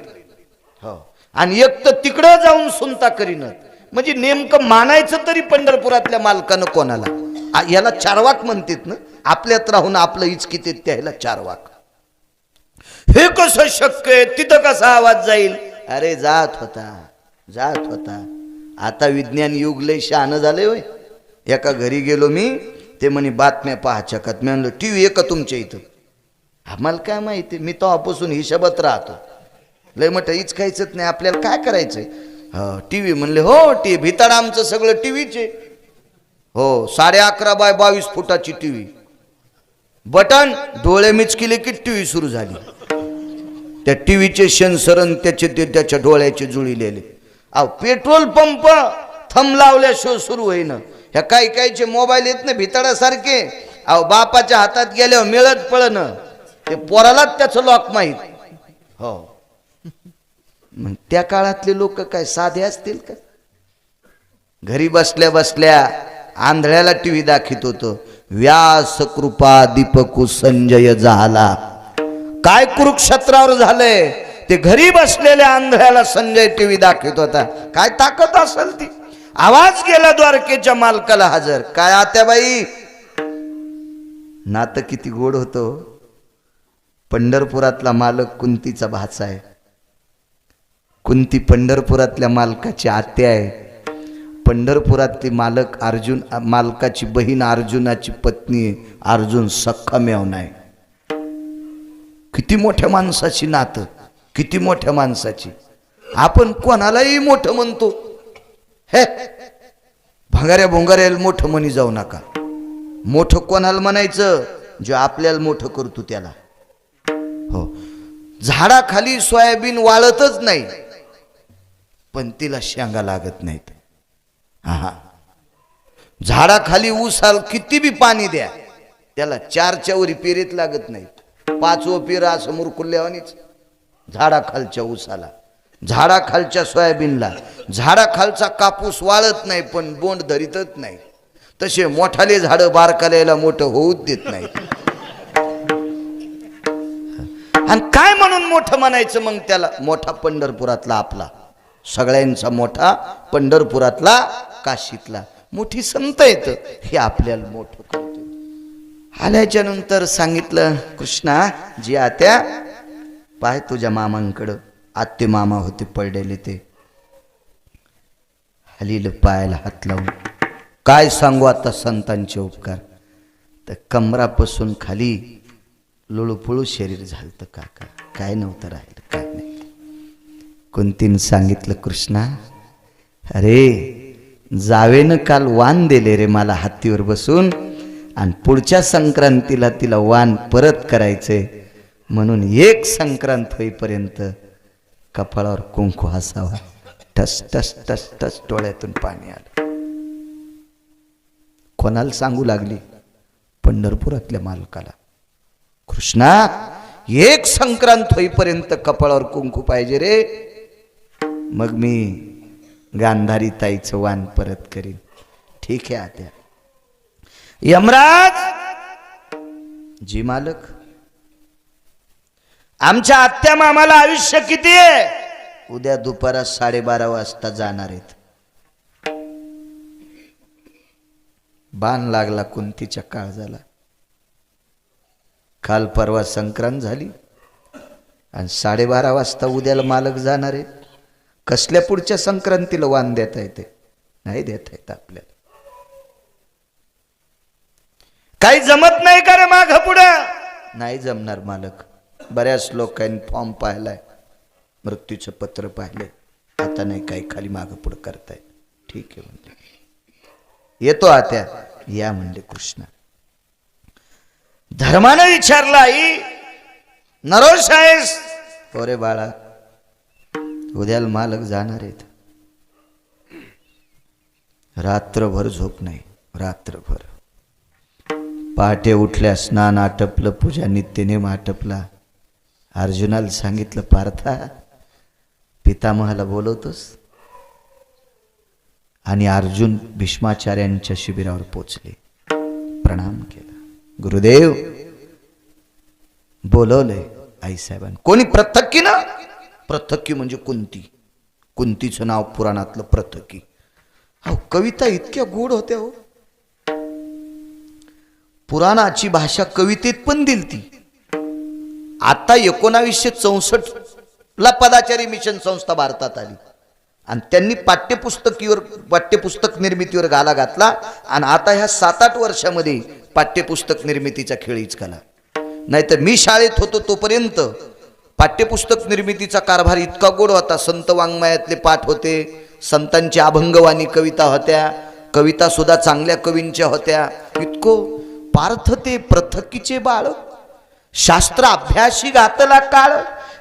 हो, आणि एक तर तिकडं जाऊन सुनता करीनत. म्हणजे नेमकं मानायचं तरी पंढरपुरातल्या मालकानं कोणाला. याला चारवाक म्हणतात ना, आपल्यात राहून आपलं इचकित त्याला चारवाक. हे कसं शक्य आहे, तिथं कसा आवाज जाईल. अरे जात होता, जात होता. आता विज्ञान युग लय शहाणं झालंय होय. एका घरी गेलो मी, ते म्हणे बातम्या पाहायच्या का. मी म्हणलं टी व्ही आहे का तुमच्या इथं. आम्हाला काय माहिती, मी तेव्हापासून हिशोबात राहतो. लय म्हटलं हीच खायचंच नाही, आपल्याला काय करायचंय. हो टी व्ही म्हणले, हो टी भिताड आमचं सगळं टी व्हीचे. हो 11.5 x 22 टी व्ही. बटन डोळे मिचकिले की टी व्ही सुरू झाली. त्या टी व्हीचे सेन्सर त्याच्या डोळ्याचे जुळलेले. अहो पेट्रोल पंप थंब लावल्याशिवाय सुरू होईना. ह्या काही काहीचे मोबाईल येत ना भिताडासारखे. अहो बापाच्या हातात गेल्यावर मिळत पळण, ते पोरालाच त्याचं लॉक माहीत. हो मग त्या काळातले लोक काय साधे असतील का. घरी बसल्या बसल्या आंधळ्याला टीव्ही दाखवित होतो. व्यास कृपा दीपकु संजय झाला. काय कुरुक्षेत्रावर झालंय ते घरी बसलेल्या आंधळ्याला संजय टीव्ही दाखवित होता. काय ताकद असेल ती. आवाज गेला द्वारकेच्या मालकाला हजर. काय आत्याबाई, नातं किती गोड होतो. पंढरपुरातला मालक कुंतीचा भाचा आहे. कुंती पंढरपुरातल्या मालकाची आत्या आहे. पंढरपुरातली मालक अर्जुन, मालकाची बहीण अर्जुनाची पत्नी आहे. अर्जुन सख्खा मेवना आहे. किती मोठ्या माणसाची नातं, किती मोठ्या माणसाची. आपण कोणालाही मोठं म्हणतो. हे भंगाऱ्या भोंगाऱ्याला मोठं म्हणी जाऊ नका. मोठं कोणाला म्हणायचं, जो आपल्याला मोठं करतो त्याला. हो झाडाखाली सोयाबीन वाळतच नाही, पण तिला शेंगा लागत नाहीत. हा झाडाखाली ऊसाला किती बी पाणी द्या, त्याला 4च्या वरी पेरेत लागत नाहीत. 5वं पेरा असं मुरकुल्यावानीच झाडाखालच्या ऊसाला, झाडाखालच्या सोयाबीनला. झाडाखालचा कापूस वाळत नाही पण बोंड धरीतच नाही. तसे मोठाले झाडं बारकाल्याला मोठं होऊच देत नाही. आणि काय म्हणून मोठं म्हणायचं मग त्याला. मोठा पंढरपुरातला आपला, सगळ्यांचा मोठा पंढरपुरातला, काशीतला. मोठी संत येत हे आपल्याला मोठं करतो. आल्याच्या नंतर सांगितलं, कृष्णा जी आत्या पाय तुझ्या मामांकडं. आत्ते मामा होते पडलेले, ते हलील पायाला हात लावून. काय सांगू आता संतांचे उपकार. तर कमरापासून खाली लुळुपुळू शरीर झालं. तर काका काय नव्हतं राहिलं, काय नाही. कुंतीनं सांगितलं, कृष्णा अरे जावेनं काल वाण दिले रे मला हत्तीवर बसून, आणि पुढच्या संक्रांतीला तिला वाण परत करायचंय. म्हणून एक संक्रांत होईपर्यंत कपाळावर कुंकू असावा. टस टस टस टस डोळ्यातून पाणी आलं. कोणाला सांगू लागली, पंढरपुरातल्या मालकाला. कृष्णा एक संक्रांत होईपर्यंत कपाळावर कुंकू पाहिजे रे, मग मी गांधारी ताईचं वाण परत करीन. ठीक आहे आत्या. यमराज जी मालक, आमच्या आत्या मामाला आयुष्य किती आहे? उद्या दुपारा 12:30 वाजता जाणार आहेत. बाण लागला कुंतीच्या काळजाला. काल परवा संक्रांत झाली आणि 12:30 वाजता उद्याला मालक जाणार आहेत. कसल्या पुढच्या संक्रांतीला वाण देता येते? नाही देता येत आपल्याला. काही जमत नाही का रे माग पुढं? नाही जमणार मालक. बऱ्याच लोकांनी फॉर्म पाहिलाय, मृत्यूचं पत्र पाहिलंय, आता नाही काही खाली माग पुढं करताय. ठीक आहे म्हणले, येतो आत्या. या म्हणले कृष्ण. धर्मानं विचारलं, आई नरोष आहेस? हो रे बाळा, उद्याला मालक जाणार आहेत. रात्रभर झोप नाही, रात्रभर. पहाटे उठल्या, स्नान आटपलं, पूजा नित्यनेम आटपला. अर्जुनाला सांगितलं, पार्था पितामहाला बोलवतोस? आणि अर्जुन भीष्माचार्यांच्या शिबिरावर पोचले, प्रणाम केला. गुरुदेव बोलवलंय आईसाहेबांनी. कोणी? पृथक्की ना. पृथक्की म्हणजे कुंती. कुंतीचं नाव पुराणातलं पृथक्की. अहो कविता इतक्या गोड होत्या हो. पुराणाची भाषा कवितेत पण दिलती. आता 1964 ला पदाचारी मिशन संस्था भारतात आली आणि त्यांनी पाठ्यपुस्तक निर्मितीवर घाला घातला. आणि आता ह्या 7-8 वर्षामध्ये पाठ्यपुस्तक निर्मितीचा खेळीच केला. नाहीतर मी शाळेत होतो तोपर्यंत पाठ्यपुस्तक निर्मितीचा कारभार इतका गोड होता. संत वाङ्मयातले पाठ होते, संतांची अभंगवाणी कविता होत्या, कविता सुद्धा चांगल्या कवींच्या होत्या. इतकं पार्थ ते पृथक्कीचे बाळ, शास्त्र अभ्यासी घातला काळ,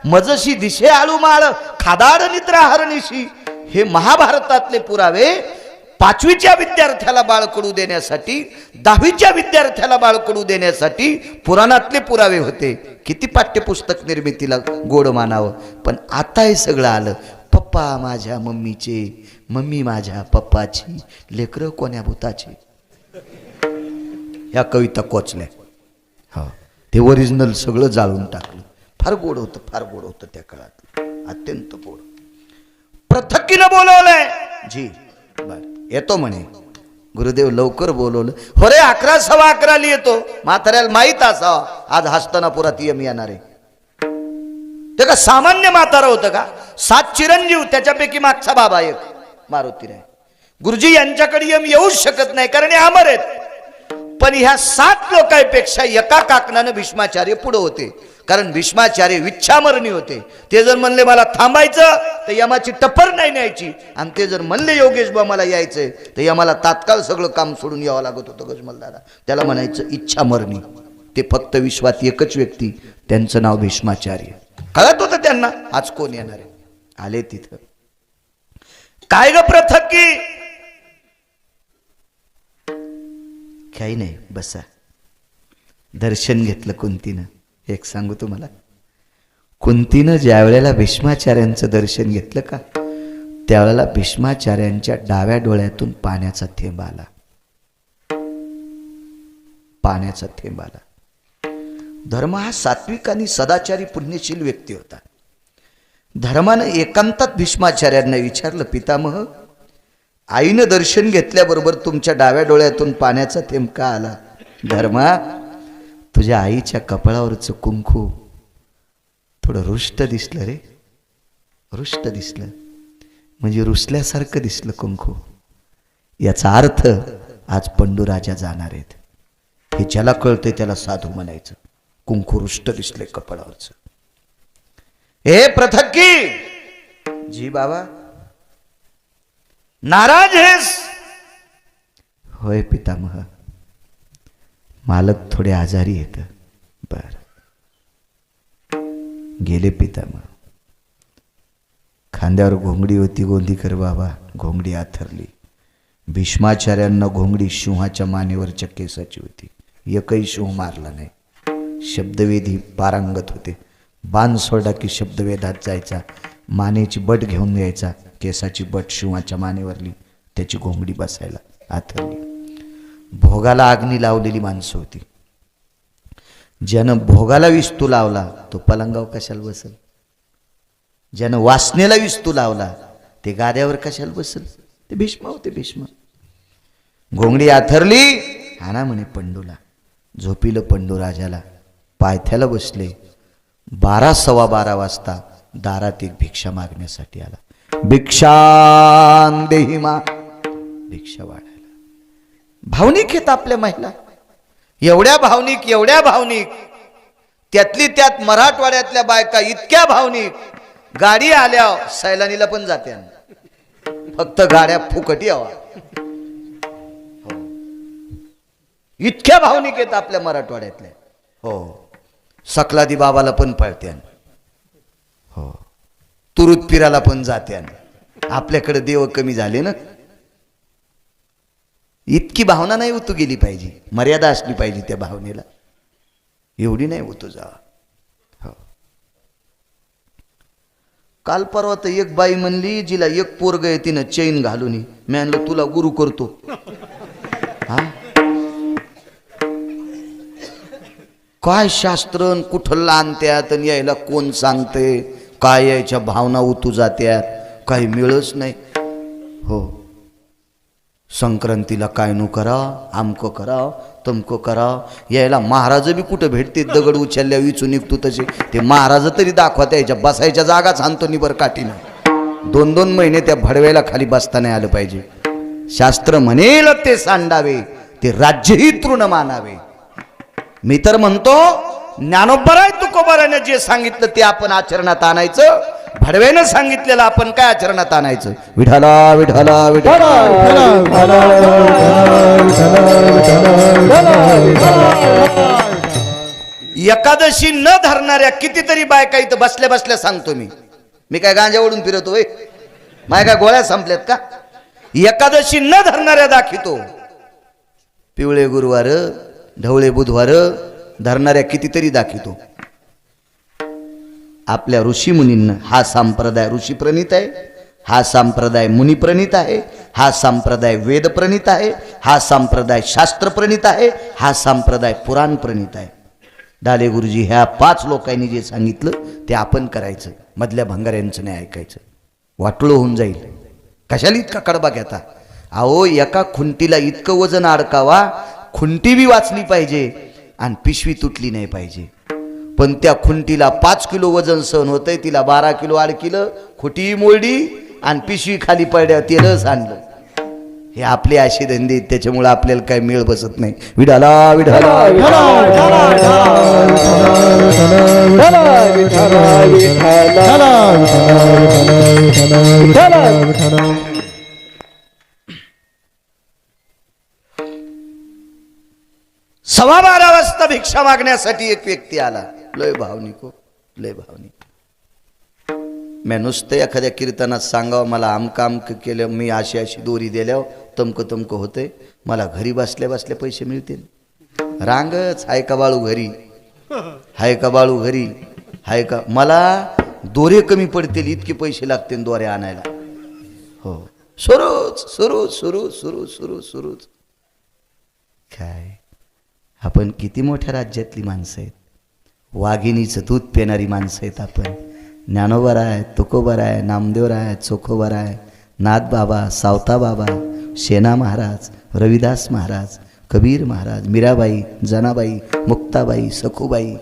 मजशी दिशे आळू माळ, खादाड निद्रा हरणीशी. हे महाभारतातले पुरावे 5वीच्या विद्यार्थ्याला बाळकडू देण्यासाठी, 10वीच्या विद्यार्थ्याला बाळकडू देण्यासाठी पुराणातले पुरावे होते. किती पाठ्यपुस्तक निर्मितीला गोड मानावं. पण आता हे सगळं आलं. पप्पा माझ्या मम्मीचे, मम्मी माझ्या पप्पाची, लेकरं कोण्या भूताची. ह्या कविता कोचल्या. हा, ते ओरिजिनल सगळं जाळून टाकलं. फार गोड होतं, फार गोड होतं त्या काळात, अत्यंत गोड. पृथक्कीनं बोलवलंय. जी बर, येतो म्हणे. गुरुदेव लवकर बोलवलं. हो रे, 11:15 येतो. म्हाताऱ्याला माहीत असावा आज हस्तिनापुरात यम येणार आहे. ते का सामान्य म्हातारा होतं का? 7 चिरंजीव, त्याच्यापैकी मागचा बाबा एक मारुतीराय. गुरुजी यांच्याकडे यम येऊच शकत नाही कारण हे अमर आहेत. पण ह्या 7 लोकांपेक्षा एका काकणानं भीष्माचार्य पुढे होते. कारण भीष्माचार्य विच्छामरणी होते. ते जर म्हणले मला थांबायचं तर यमाची टप्पर नाही न्यायची. आणि ते जर म्हणले योगेश बा मला यायचंय तर यमाला तात्काळ सगळं काम सोडून यावं लागत होतं. गजमलदारा त्याला म्हणायचं इच्छामरणी. ते फक्त विश्वात एकच व्यक्ती, त्यांचं नाव भीष्माचार्य. कळत होतं त्यांना आज कोण येणार आहे. आले तिथं. काय ग पृथक्की? काही नाही, बसा. दर्शन घेतलं कुंतीनं. एक सांगू तुम्हाला, कुंतीनं ज्या वेळेला भीष्माचार्यांचं दर्शन घेतलं का, त्यावेळेला भीष्माचार्यांच्या डाव्या डोळ्यातून पाण्याचा थेंब आला. पाण्याचा थेंब आला. धर्म हा सात्विक आणि सदाचारी पुण्यशील व्यक्ती होता. धर्मानं एकांतात भीष्माचार्यांना विचारलं, पितामह आईनं दर्शन घेतल्याबरोबर तुमच्या डाव्या डोळ्यातून पाण्याचा थेंब का आला? धर्मा, तुझ्या आईच्या कपाळावरचं कुंकू थोडं रुष्ट दिसलं रे. रुष्ट दिसलं म्हणजे रुसल्यासारखं दिसलं कुंकू. याचा अर्थ आज पंडूराजा जाणार आहेत. हे ज्याला कळतंय त्याला साधू म्हणायचं. कुंकू रुष्ट दिसले कपाळावरचं. हे पृथक्की. जी बाबा. नाराज आहेस? होय पितामह, मालक थोडे आजारी आहेत. बर, गेले पितामह. खांद्यावर घोंगडी होती गोंदीकर बाबा, घोंगडी आथरली. भीष्माचार्यांना घोंगडी सिंहाच्या मानेवरच्या केसाची होती. एकही सिंह मारला नाही. शब्दवेधी पारंगत होते. बाण सोडा की शब्दवेधात जायचा. मानेची बट घेऊन यायचा. केसाची बट सिंहाच्या मानेवरली, त्याची घोंगडी बसायला आथरली. भोगाला अग्नी लावलेली माणसं होती. ज्यानं भोगाला विस्तू लावला तो पलंगावर कशाला बसल, ज्यानं वासनेला विस्तू लावला ते गाद्यावर कशाला बसल. ते भीष्म होते. भीष्म घोंगडी आथरली हाना म्हणे पंडूला, झोपिलं पंडू राजाला, पायथ्याला बसले. 12 सव्वा 12 वाजता दारात एक भिक्षा मागण्यासाठी आला. भिक्षां देहि मा, भिक्षा वाढायला. भावनिक आहेत आपल्या महिला, एवढ्या भावनिक, एवढ्या भावनिक. त्यातली त्यात मराठवाड्यातल्या बायका इतक्या भावनिक, गाडी आल्या सैलानीला पण जाते, फक्त गाड्या फुकट यावा. इतक्या भावनिक आहेत आपल्या मराठवाड्यातल्या. हो, सकलादी बाबाला पण पळत्यान, हो, तुरुत पिराला पण जात्यान. आपल्याकडे देव कमी झाले ना. इतकी भावना नाही उतू गेली पाहिजे, मर्यादा असली पाहिजे त्या भावनेला. एवढी नाही उतू जावा. हो. काल परवा तर एक बाई म्हणली जिला एक पोरग आहे तिनं चैन घालून, मी म्हणलं तुला गुरु करतो. हा, काय शास्त्रन कुठं आणत्यात आणि यायला कोण सांगते, काय यायच्या भावना उतू जात्यात, काही मिळच नाही. हो, संक्रांतीला काय नु करा, आमकं करा, तमकं करा. यायला महाराज बी कुठं भेटते, दगड उचलल्या विचून निघतो तसे. ते महाराज तरी दाखवा, त्याच्या बसायच्या जागाच आणतो निबर काठीनं. 2-2 महिने त्या भडव्याला खाली बसता नाही आलं पाहिजे. शास्त्र म्हणेल ते सांडावे, ते राज्यही तृण मानावे. मी तर म्हणतो ज्ञानोबराय तुकोबाराने जे सांगितलं ते आपण आचरणात आणायचं. भडव्यानं सांगितलेलं आपण काय आचरणात आणायचं. विठाला विठाला विठाला. एकादशी न धरणाऱ्या कितीतरी बायका इथं बसल्या बसल्या सांगतो मी काय गांजा ओढून फिरतोय, माझ्या काय गोळ्या संपल्यात का. एकादशी न धरणाऱ्या दाखितो. पिवळे गुरुवार, ढवळे बुधवार धरणाऱ्या कितीतरी दाखितो. आपल्या ऋषीमुनींना हा संप्रदाय ऋषीप्रणीत आहे, हा संप्रदाय मुनिप्रणीत आहे, हा संप्रदाय वेदप्रणीत आहे, हा संप्रदाय शास्त्रप्रणीत आहे, हा संप्रदाय पुराणप्रणीत आहे. डाले गुरुजी ह्या 5 लोकांनी जे सांगितलं ते आपण करायचं, मधल्या भंगाऱ्यांचं नाही ऐकायचं. वाटोळं होऊन जाईल. कशाला इतका कडबा घेता. अहो, एका खुंटीला इतकं वजन अडकावा, खुंटी बी वाचली पाहिजे आणि पिशवी तुटली नाही पाहिजे. पण त्या खुंटीला 5 किलो वजन सहन होतंय, तिला 12 किलो अडकिलं, खुटी मोडली आणि पिशवी खाली पडल्या, तेलच आणलं. हे आपले असे धंदे, त्याच्यामुळे आपल्याला काय मेळ बसत नाही. विठाला विठाला सव्वा 12 वाजता भिक्षा मागण्यासाठी एक व्यक्ती आला. लय भावनिक हो, लय भावनिक. मी नुसतं एखाद्या कीर्तनात सांगावं मला आमकं आमकं केलं, मी अशी अशी दोरी दिल्यावर तमकं तमकं होतंय, मला घरी बसल्या बसल्या पैसे मिळतील. रांगच हाय का बाळू घरी, हाय का बाळू घरी, हाय का. मला दोरे कमी पडतील इतके पैसे लागतील दोरे आणायला. हो, सुरूच सुरू सुरू सुरू सुरू सुरूच. काय आपण किती मोठ्या राज्यातली माणसं आहेत. वाघिणीचं दूध पिणारी माणसं आहेत आपण. ज्ञानोबर आहे, तुकोबर आहे, नामदेवर आहे, चोखोबर आहे, नाथ बाबा, सावता बाबा, शेना महाराज, रविदास महाराज, कबीर महाराज, मीराबाई, जनाबाई, मुक्ताबाई, सखूबाई.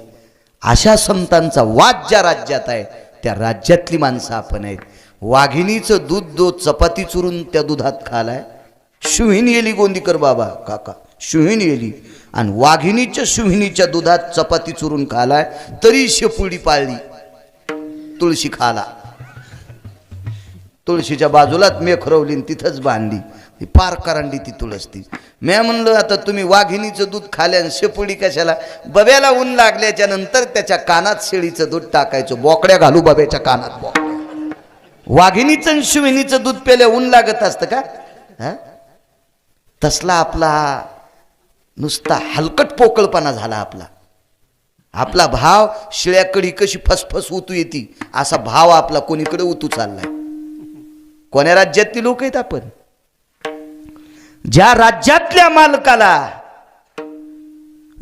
अशा संतांचा वाद ज्या राज्यात आहे त्या राज्यातली माणसं आपण आहेत. वाघिणीचं दूध जो चपाती चुरून त्या दुधात खालाय. शुहीन येली गोंदीकर बाबा काका, शुहीन येली, आणि वाघिणीच्या शुहिणीच्या दुधात चपाती चुरून खालाय, तरी शेपुडी पाळली. तुळशी खाला, तुळशीच्या बाजूलाच मेखरवली, तिथंच बांधली. पार करांडी ती तुळस ती. मी म्हणलं आता तुम्ही वाघिणीचं दूध खाल्यान शेपुडी कशाला. बब्याला ऊन लागल्याच्या नंतर त्याच्या कानात शेळीचं दूध टाकायचं, बोकड्या घालू बब्याच्या कानात. बोकड्या वाघिणीचं आणि शुहिणीचं दूध प्यायला ऊन लागत असतं का. तसला आपला नुसता हलकट पोकळपणा झाला आपला. आपला भाव शिळ्याकडी कशी फसफस उतू येते असा भाव आपला कोणीकडे उतू चाललाय. कोण्या राज्यातली लोक आहेत आपण. ज्या राज्यातल्या मालकाला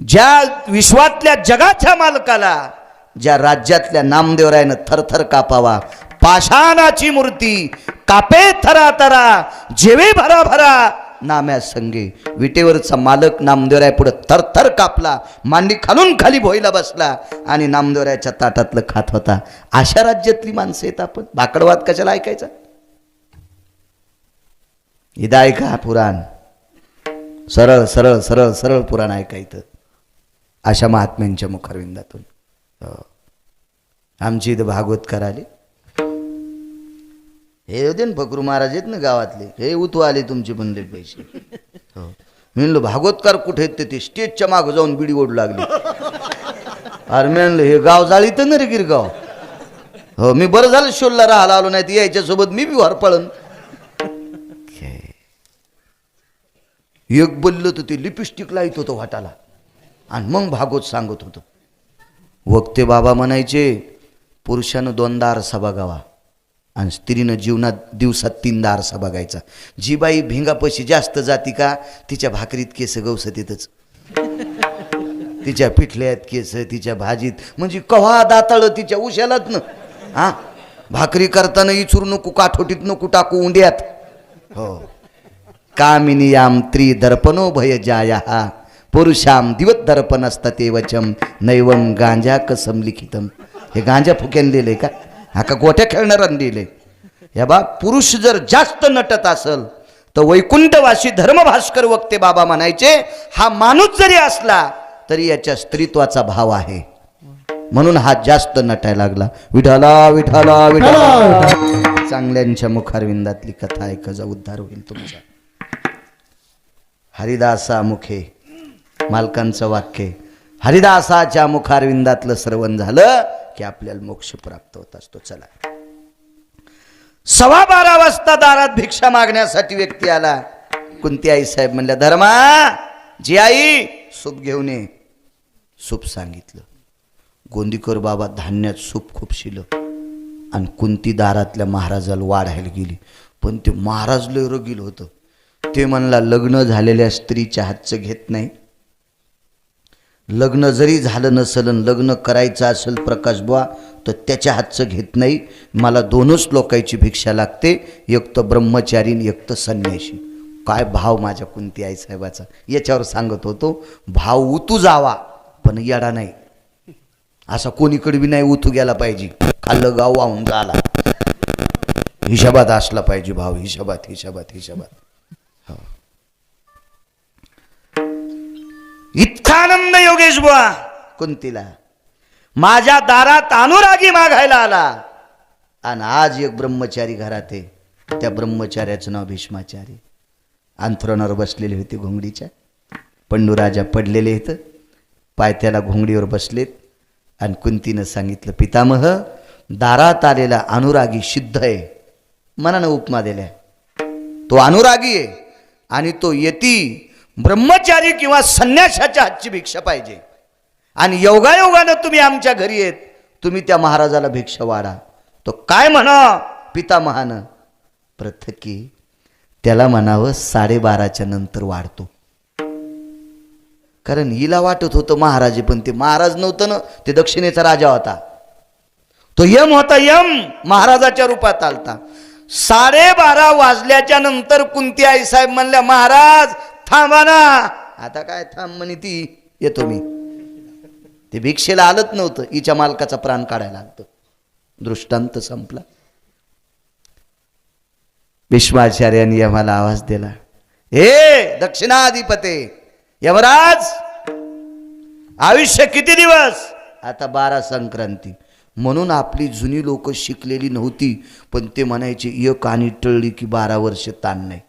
ज्या विश्वातल्या जगाच्या मालकाला, ज्या राज्यातल्या नामदेवरायानं थरथर कापावा, पाषाणाची मूर्ती कापे थरा थरा जेवे भरा भरा नाम्या संगे, विटेवरचा मालक नामदेवराय पुढे थरथर कापला, मांडी खालून खाली भोईला बसला आणि नामदेवरायाच्या ताटातलं खात होता. अशा राज्यातली माणसं आहेत आपण. भाकडवाद कशाला ऐकायचा? इथं ऐका पुराण, सरळ सरळ सरळ सरळ पुराण ऐकायचं अशा महात्म्यांच्या मुखारविंदातून. आमची इथं भागवतकार आले, हे होते ना फकरू महाराज आहेत ना गावातले, हे उतू आले तुमचे बनले पैसे. हो, मी म्हणलो भागवतकार कुठे आहेत? ते स्टेजच्या मागं जाऊन बिडी ओढू लागली. अरे मी म्हणलं हे गाव जाळीत ना रे गिरगाव. हो, मी बरं झालं शोधला राहायला आलो, नाही तर यायच्यासोबत मी बी हरपळन. एक बोललं तर ते लिपस्टिक लाईत होतं वाटाला आणि मग भागवत सांगत होतं. वक्ते बाबा म्हणायचे, पुरुषानं 2दा आरसा बघावा आणि स्त्रीनं जीवनात दिवसात 3दा आरसा बघायचा. जी बाई भिंगापशी जास्त जाती का तिच्या भाकरीत केस गवसतीतच, तिच्या पिठल्यात केस, तिच्या भाजीत, म्हणजे कव्हा दाताळ तिच्या उशालात ना. हा, भाकरी करताना इचूर नको, काठोटीत नको टाकू उंड्यात. हो, कामिनीयाम त्रिदर्पणो भय जाया पुरुषाम दिवत दर्पण असतात ते वचम नैवम गांजा कसम लिखितम. हे गांजा फुक्यान लिहिले का? हा का गोट्या खेळणाऱ्यानं लिहिले? या बा, पुरुष जर जास्त नटत असल तर वैकुंठवासी धर्मभास्कर वक्ते बाबा म्हणायचे, हा माणूस जरी असला तरी याच्या स्त्रीत्वाचा भाव आहे, म्हणून हा जास्त नटायला लागला. विठाला विठाला विठाला. चांगल्यांच्या मुखारविंदातली कथा ऐका, उद्धार होईल तुमचा. हरिदासा मुखे, मालकांचं वाक्य, हरिदासाच्या मुखारविंदातलं श्रवण झालं की आपल्याला मोक्ष प्राप्त होत असतो. चला, 12:15 वाजता दारात भिक्षा मागण्यासाठी व्यक्ती आला. कुंती आई साहेब म्हणल्या, धर्मा जी आई सूप घेऊन ये. सूप सांगितलं. गोंदीकर बाबा धान्यात सूप खूप शिलं आणि कुंती दारातल्या महाराजाला वाढायला गेली. पण ते महाराज लय रगील होतं. ते म्हणला, लग्न झालेल्या स्त्रीच्या हातचं घेत नाही. लग्न जरी झालं नसेल, लग्न करायचं असेल प्रकाश बुवा, तर त्याच्या हातचं घेत नाही. मला 2च लोकांची भिक्षा लागते, एक तर ब्रह्मचारी, एक तर संन्याशी. काय भाव माझ्या कुंती आई साहेबाचा. याच्यावर सांगत होतो, भाव उतू जावा पण येडा नाही. असा कोणीकडे बी नाही उतू गेला पाहिजे, खाल्लं गाव वाहून झाला. हिशोबात असला पाहिजे भाव, हिशोबात हिशोबात हिशोबात. इतका आनंद योगेश बुवा कुंतीला, माझ्या दारात अनुरागी मागायला आला. आणि आज एक ब्रह्मचारी घरात आहे. त्या ब्रह्मचार्याचं नाव भीष्माचारी. अंथरुणावर बसलेले होते घोंगडीच्या. पंडूराजा पडलेले आहेत, पायथ्याला घोंगडीवर बसलेत. आणि कुंतीनं सांगितलं, पितामह, दारात आलेला अनुरागी सिद्ध आहे. मनानं उपमा दिल्या. तो अनुरागी आहे आणि तो यती ब्रह्मचारी किंवा संन्यासाच्या हातची भिक्षा पाहिजे. आणि योगायोगानं तुम्ही आमच्या घरी येत, तुम्ही त्या महाराजाला भिक्षा वाढा. तो काय म्हणा पितामहानं? पृथ्वी त्याला म्हणावं 12:30च्या नंतर वाढतो. कारण हिला वाटत होतं महाराज, पण ते महाराज नव्हतं ना, ते दक्षिणेचा राजा होता. तो यम होता. यम महाराजाच्या रूपात आलता. 12:30 वाजल्याच्या नंतर कुंती आई साहेब म्हणल्या, महाराज थांबा ना. आता काय थांब म्हणे ती, येतो मी. ते भिक्षेला आलत नव्हतं, हिच्या मालकाचा प्राण काढायला लागतं. दृष्टांत संपला. भीष्माचार्यांनी आम्हाला आवाज दिला, हे दक्षिणाधिपते यमराज, आयुष्य किती दिवस? आता 12 संक्रांती. म्हणून आपली जुनी लोक शिकलेली नव्हती, पण ते म्हणायचे एक आणि टळली की 12 वर्ष ताण नाही.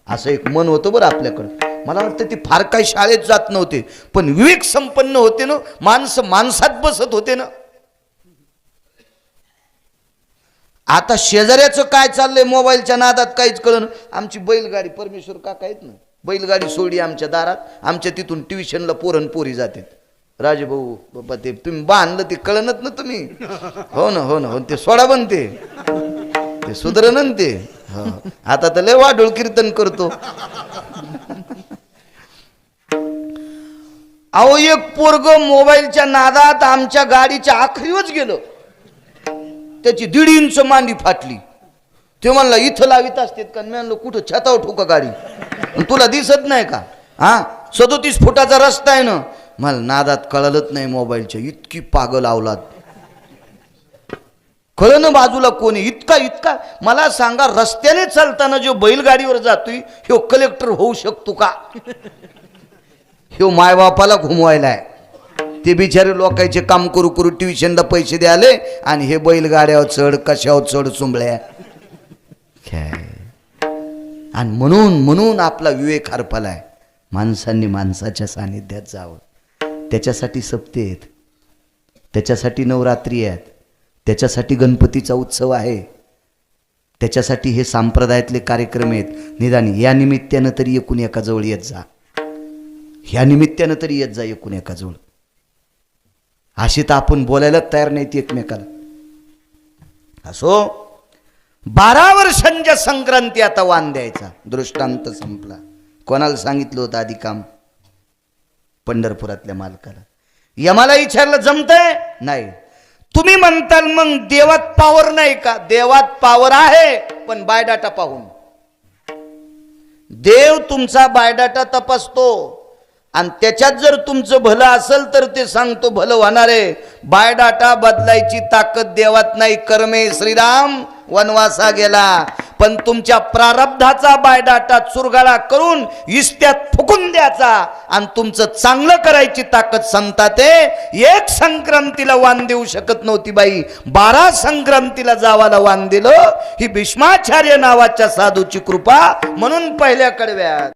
असं एक मन होतं बरं आपल्याकडं. मला वाटतं ते फार काही शाळेत जात नव्हते, पण विवेक संपन्न होते ना, माणसं माणसात बसत होते ना. आता शेजाऱ्याचं काय चाललंय मोबाईलच्या नादात काहीच कळलं. आमची बैलगाडी, परमेश्वर काका आहेत ना, बैलगाडी सोडली आमच्या दारात. आमच्या तिथून ट्युशनला पोरण पोरी जातात. राजभाऊ बाबा ते तुम्ही बांधलं ते कळणच ना तुम्ही. हो ना हो ना हो, ते सोडा बनते ते सुधरण ते. हो, आता तर लय वाढोळ कीर्तन करतो. अहो एक पोरग मोबाईलच्या नादात आमच्या गाडीच्या आखरीवच गेलं, त्याची 1.5 इंच मांडी फाटली. ते म्हणला इथं लावित असतात का? मी म्हणलं कुठं, छतावर ठोका गाडी, तुला दिसत नाही का? हा 37 फुटाचा रस्ता आहे ना. मला नादात कळलंच नाही मोबाईलच्या, इतकी पागल अवलाद. कळलं ना बाजूला कोणी, इतका मला सांगा, रस्त्याने चालताना जो बैलगाडीवर जातोय ह्यो कलेक्टर होऊ शकतो का? ह्यो मायबापाला घुमवायलाय. ते बिचारे लोकांचे काम करू करू ट्युशनला पैसे द्याले आणि हे बैलगाड्यावर चढ, कशावर चढ, चुंबळ्या. आणि म्हणून आपला विवेक हरपलाय. माणसांनी माणसाच्या सानिध्यात जावं. त्याच्यासाठी सप्ते आहेत, त्याच्यासाठी नवरात्री आहेत, त्याच्यासाठी गणपतीचा उत्सव आहे, त्याच्यासाठी हे संप्रदायातले कार्यक्रम आहेत. निदान या निमित्तानं तरी एकूण एकाजवळ येत जा, ह्या निमित्तानं तरी येत जा एकूण एकाजवळ. अशी तर आपण बोलायला तयार नाहीत एकमेकाला. असो, 12 वर्षांच्या संक्रांती आता वाण द्यायचा. दृष्टांत संपला. कोणाला सांगितलं होतं आधी काम? पंढरपुरातल्या मालकाला. यमाला विचारलं जमतंय? नाही. तुम्ही म्हणताल मग देवात पावर नाही का? देवात पावर आहे, पण बायोडाटा पाहून. देव तुमचा बायोडाटा तपासतो आणि त्याच्यात जर तुमचं भलं असेल तर ते सांगतो भलं होणार आहे. बायोडाटा बदलायची ताकद देवात नाही. कर्मे श्रीराम वनवासा गेला, पण तुमच्या प्रारब्धाचा बायोडाटा चुरगाळा करून इस्त्यात फुकून द्यायचा आणि तुमचं चांगलं करायची ताकद संतात. एक संक्रांतीला वाण देऊ शकत नव्हती बाई, 12 संक्रांतीला जावाला वाण दिलं. ही भीष्माचार्य नावाच्या साधूची कृपा. म्हणून पहिल्या कडव्यात